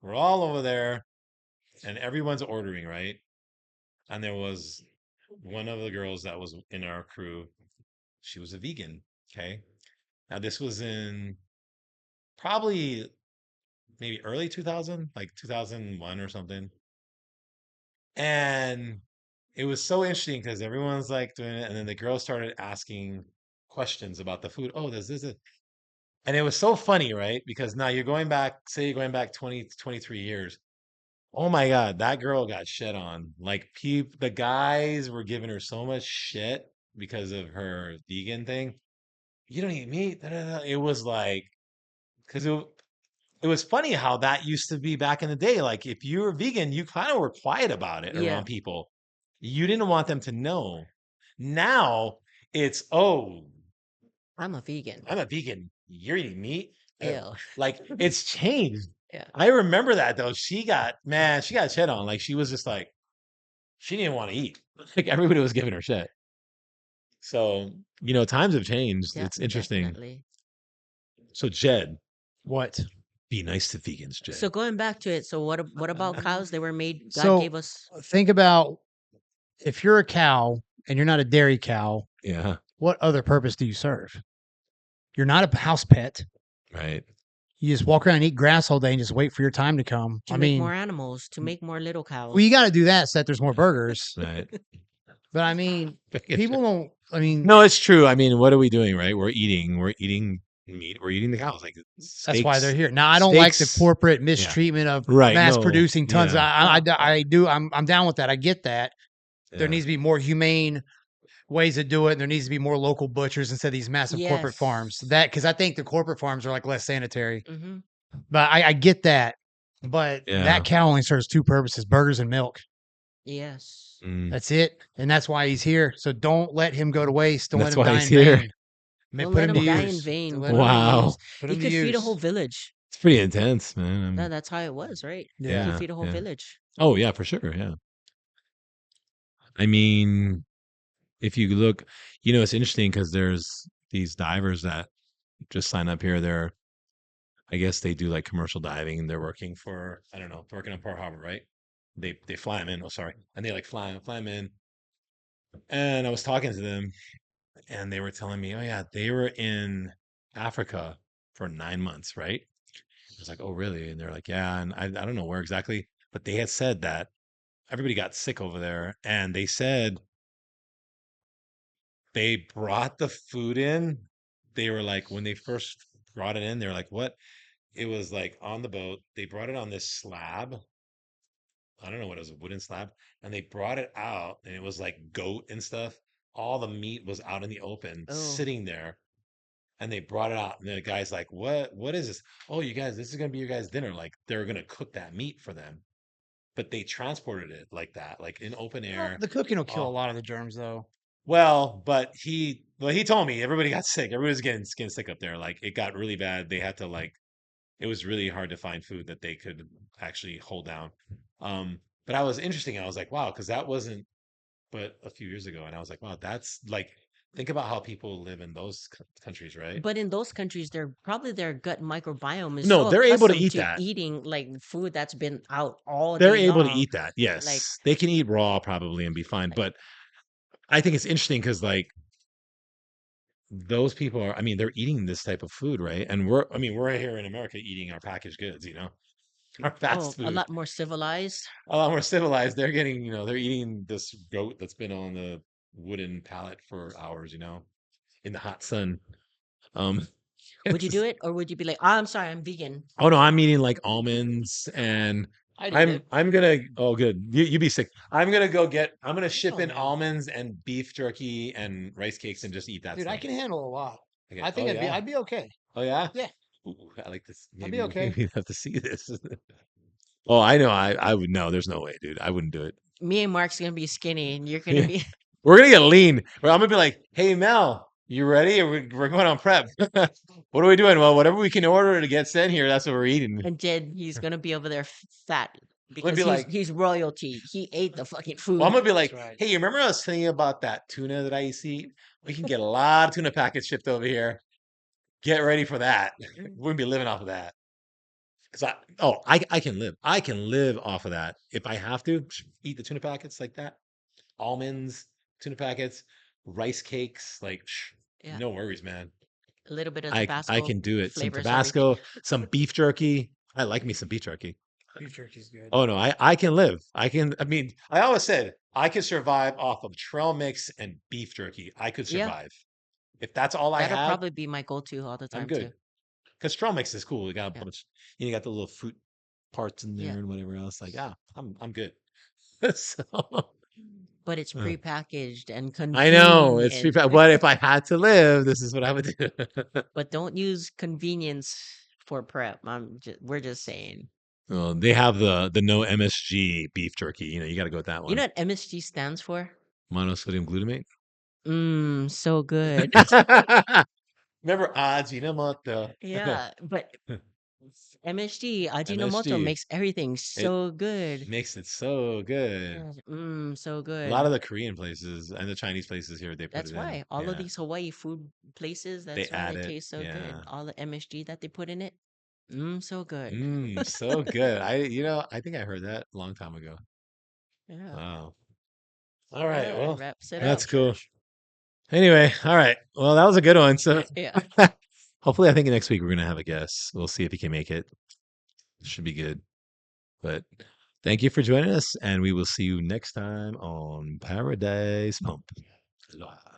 we're all over there and everyone's ordering, right? And there was one of the girls that was in our crew. She was a vegan. Okay. Now this was in probably maybe early 2000, like 2001 or something. And it was so interesting because everyone's like doing it. And then the girl started asking questions about the food. Oh, does this, and it was so funny, right? Because now you're going back, say you're going back 20, 23 years. Oh my God, that girl got shit on. Like the guys were giving her so much shit because of her vegan thing. You don't eat meat. Da, da, da. It was like, because it was funny how that used to be back in the day. Like if you were vegan, you kind of were quiet about it Yeah. around people. You didn't want them to know. Now it's, oh, I'm a vegan. I'm a vegan. You're eating meat. Oh, Ew. like it's changed. Yeah. I remember that though. She got shit on. Like she was just like she didn't want to eat. Like everybody was giving her shit. So times have changed. Yeah, It's interesting. definitely. So Jed, what? be nice to vegans, So Jed. going back to it, so what about cows? They were made, God So gave us. think about if you're a cow and you're not a dairy cow, Yeah, what other purpose do you serve? You're not a house pet. right. You just walk around and eat grass all day and just wait for your time to come. To I make mean, more animals, to make more little well, you cows. got to do that so that there's more burgers. Right. But I mean, people don't. I mean, No, it's true. I mean, what are we doing, right? We're eating meat. We're eating the cows, like that's why they're steaks. here. Now, I don't like the Steaks. corporate Yeah. mistreatment of Right. mass No. producing tons. Yeah. Oh, yeah. I do. I'm down with that. I get that. There Yeah. needs to be more humane ways to do it. And there needs to be more local butchers instead of these massive corporate farms. Yes. That because I think the corporate farms are like less sanitary. Mm-hmm. But I get that. But Yeah. that cow only serves two purposes: burgers and milk. Yes. Mm. That's it. And that's why he's here. So don't let him go to waste. Don't let That's him why die he's in here. vain. Don't Put let him to him die in use. vain. Let Put him to Wow. use. He him to could feed a whole use. village. It's pretty intense, man. That's how it was, right? He Yeah. could Yeah. feed a whole Yeah. village. Oh, yeah, for sure. Yeah. I mean, if you look, it's interesting because there's these divers that just sign up here. I guess they do like commercial diving and they're working for, I don't know, working on Pearl Harbor, right? They fly them in. Oh, sorry. And they like fly them in. And I was talking to them and they were telling me, oh, yeah, they were in Africa for 9 months, right? I was like, oh, really? And they're like, yeah. And I don't know where exactly, but they had said that everybody got sick over there. And they said they brought the food in. They were like, when they first brought it in, they were like, what? It was like on the boat. They brought it on this slab. I don't know what it was, a wooden slab. And they brought it out and it was like goat and stuff. All the meat was out in the open, Oh, sitting there. And they brought it out. And the guy's like, what is this? Oh, you guys, this is gonna be your guys' dinner. Like they're gonna cook that meat for them. But they transported it like that, like in open Well, air. the cooking will kill a Oh, lot of the germs, though. but he told me everybody got sick. Everybody was getting sick up there. Like it got really bad. They had to like it was really hard to find food that they could actually hold down. But I was interesting. I was like, wow, because that wasn't but a few years ago, and I was like, wow, that's like think about how people live in those countries, right? But in those countries, their gut microbiome is No, so they're able to accustomed eat to that. eating like food that's been out all They're day able to long. eat that. Like, Yes, they can eat raw probably and be fine. like But I think it's interesting because like those people are. I mean, they're eating this type of food, right? And we're. I mean, we're here in America eating our packaged goods. Our oh, fast a food. lot more civilized. A lot more civilized. They're getting. They're eating this goat that's been on the wooden pallet for hours. In the hot sun. Um. Would you it's do it, or would you be like, "Oh, I'm sorry, I'm vegan." Oh no, I'm eating like almonds and I'd eat I'm it. I'm gonna oh good. You be sick. I'm gonna ship Oh in man, almonds and beef jerky and rice cakes and just eat that dude, I stuff. can handle a lot. Okay. I Oh think yeah. I'd be okay. Oh yeah. Yeah, Ooh, I like this. I'd be Maybe okay. we have to see this. Oh, I know. I would no, there's no way, dude. I wouldn't do it. Me and Mark's gonna be skinny, and you're gonna Yeah. be. We're gonna get lean. I'm gonna be like, hey Mel, you ready? We're going on prep. What are we doing? Well, whatever we can order to get sent here, that's what we're eating. And Jed, he's gonna be over there fat I'm gonna because be he's like, he's royalty. He ate the fucking well, I'm food. gonna be That's like, right. hey, you remember I was telling you about that tuna that I used to eat? We can get a lot of tuna packets shipped over here. Get ready for that. We're gonna be living off of that. Cause I can live. I can live off of that. If I have to, eat the tuna packets like that. Almonds, tuna packets, rice cakes, like Yeah, no worries, man. a little bit of I Tabasco can do it. Some flavors everything. Tabasco, some beef jerky. I like me some beef jerky. Beef jerky's good. Oh no, I can live. I mean, I always said I could survive off of trail mix and beef jerky. I could Yeah, survive. If that's all I that'll had, probably be my go-to all the I'm time good. too. Because trail mix is cool. You got a Yeah, bunch, you got the little fruit parts in yeah. there and whatever else. Like, yeah, I'm good. So, But it's uh, prepackaged and I know it's convenient. but if I had to live, this is what I would do. But don't use convenience for prep. We're just saying. Well, they have the no MSG beef jerky. You got to go with that You know one. what MSG stands for? Monosodium glutamate. So good. Remember Ajinomoto. Yeah, but MSG, Ajinomoto MSG. makes everything It so good. makes it so good. So A lot good. of the Korean places and the Chinese places here, they put That's it in. why all of Yeah. these Hawaii food places, They that's why add they it. taste so good. Yeah. All the MSG that they put in it, so good. So good. I think I heard that a long time ago. Yeah. Wow. All Well, right. that Well, wraps it that's up. cool. Anyway, all right. Well, that was a good one. So Yeah. hopefully I think next week we're gonna have a guest. We'll see if he can make it. Should be good. But thank you for joining us, and we will see you next time on Paradise Pump. Aloha.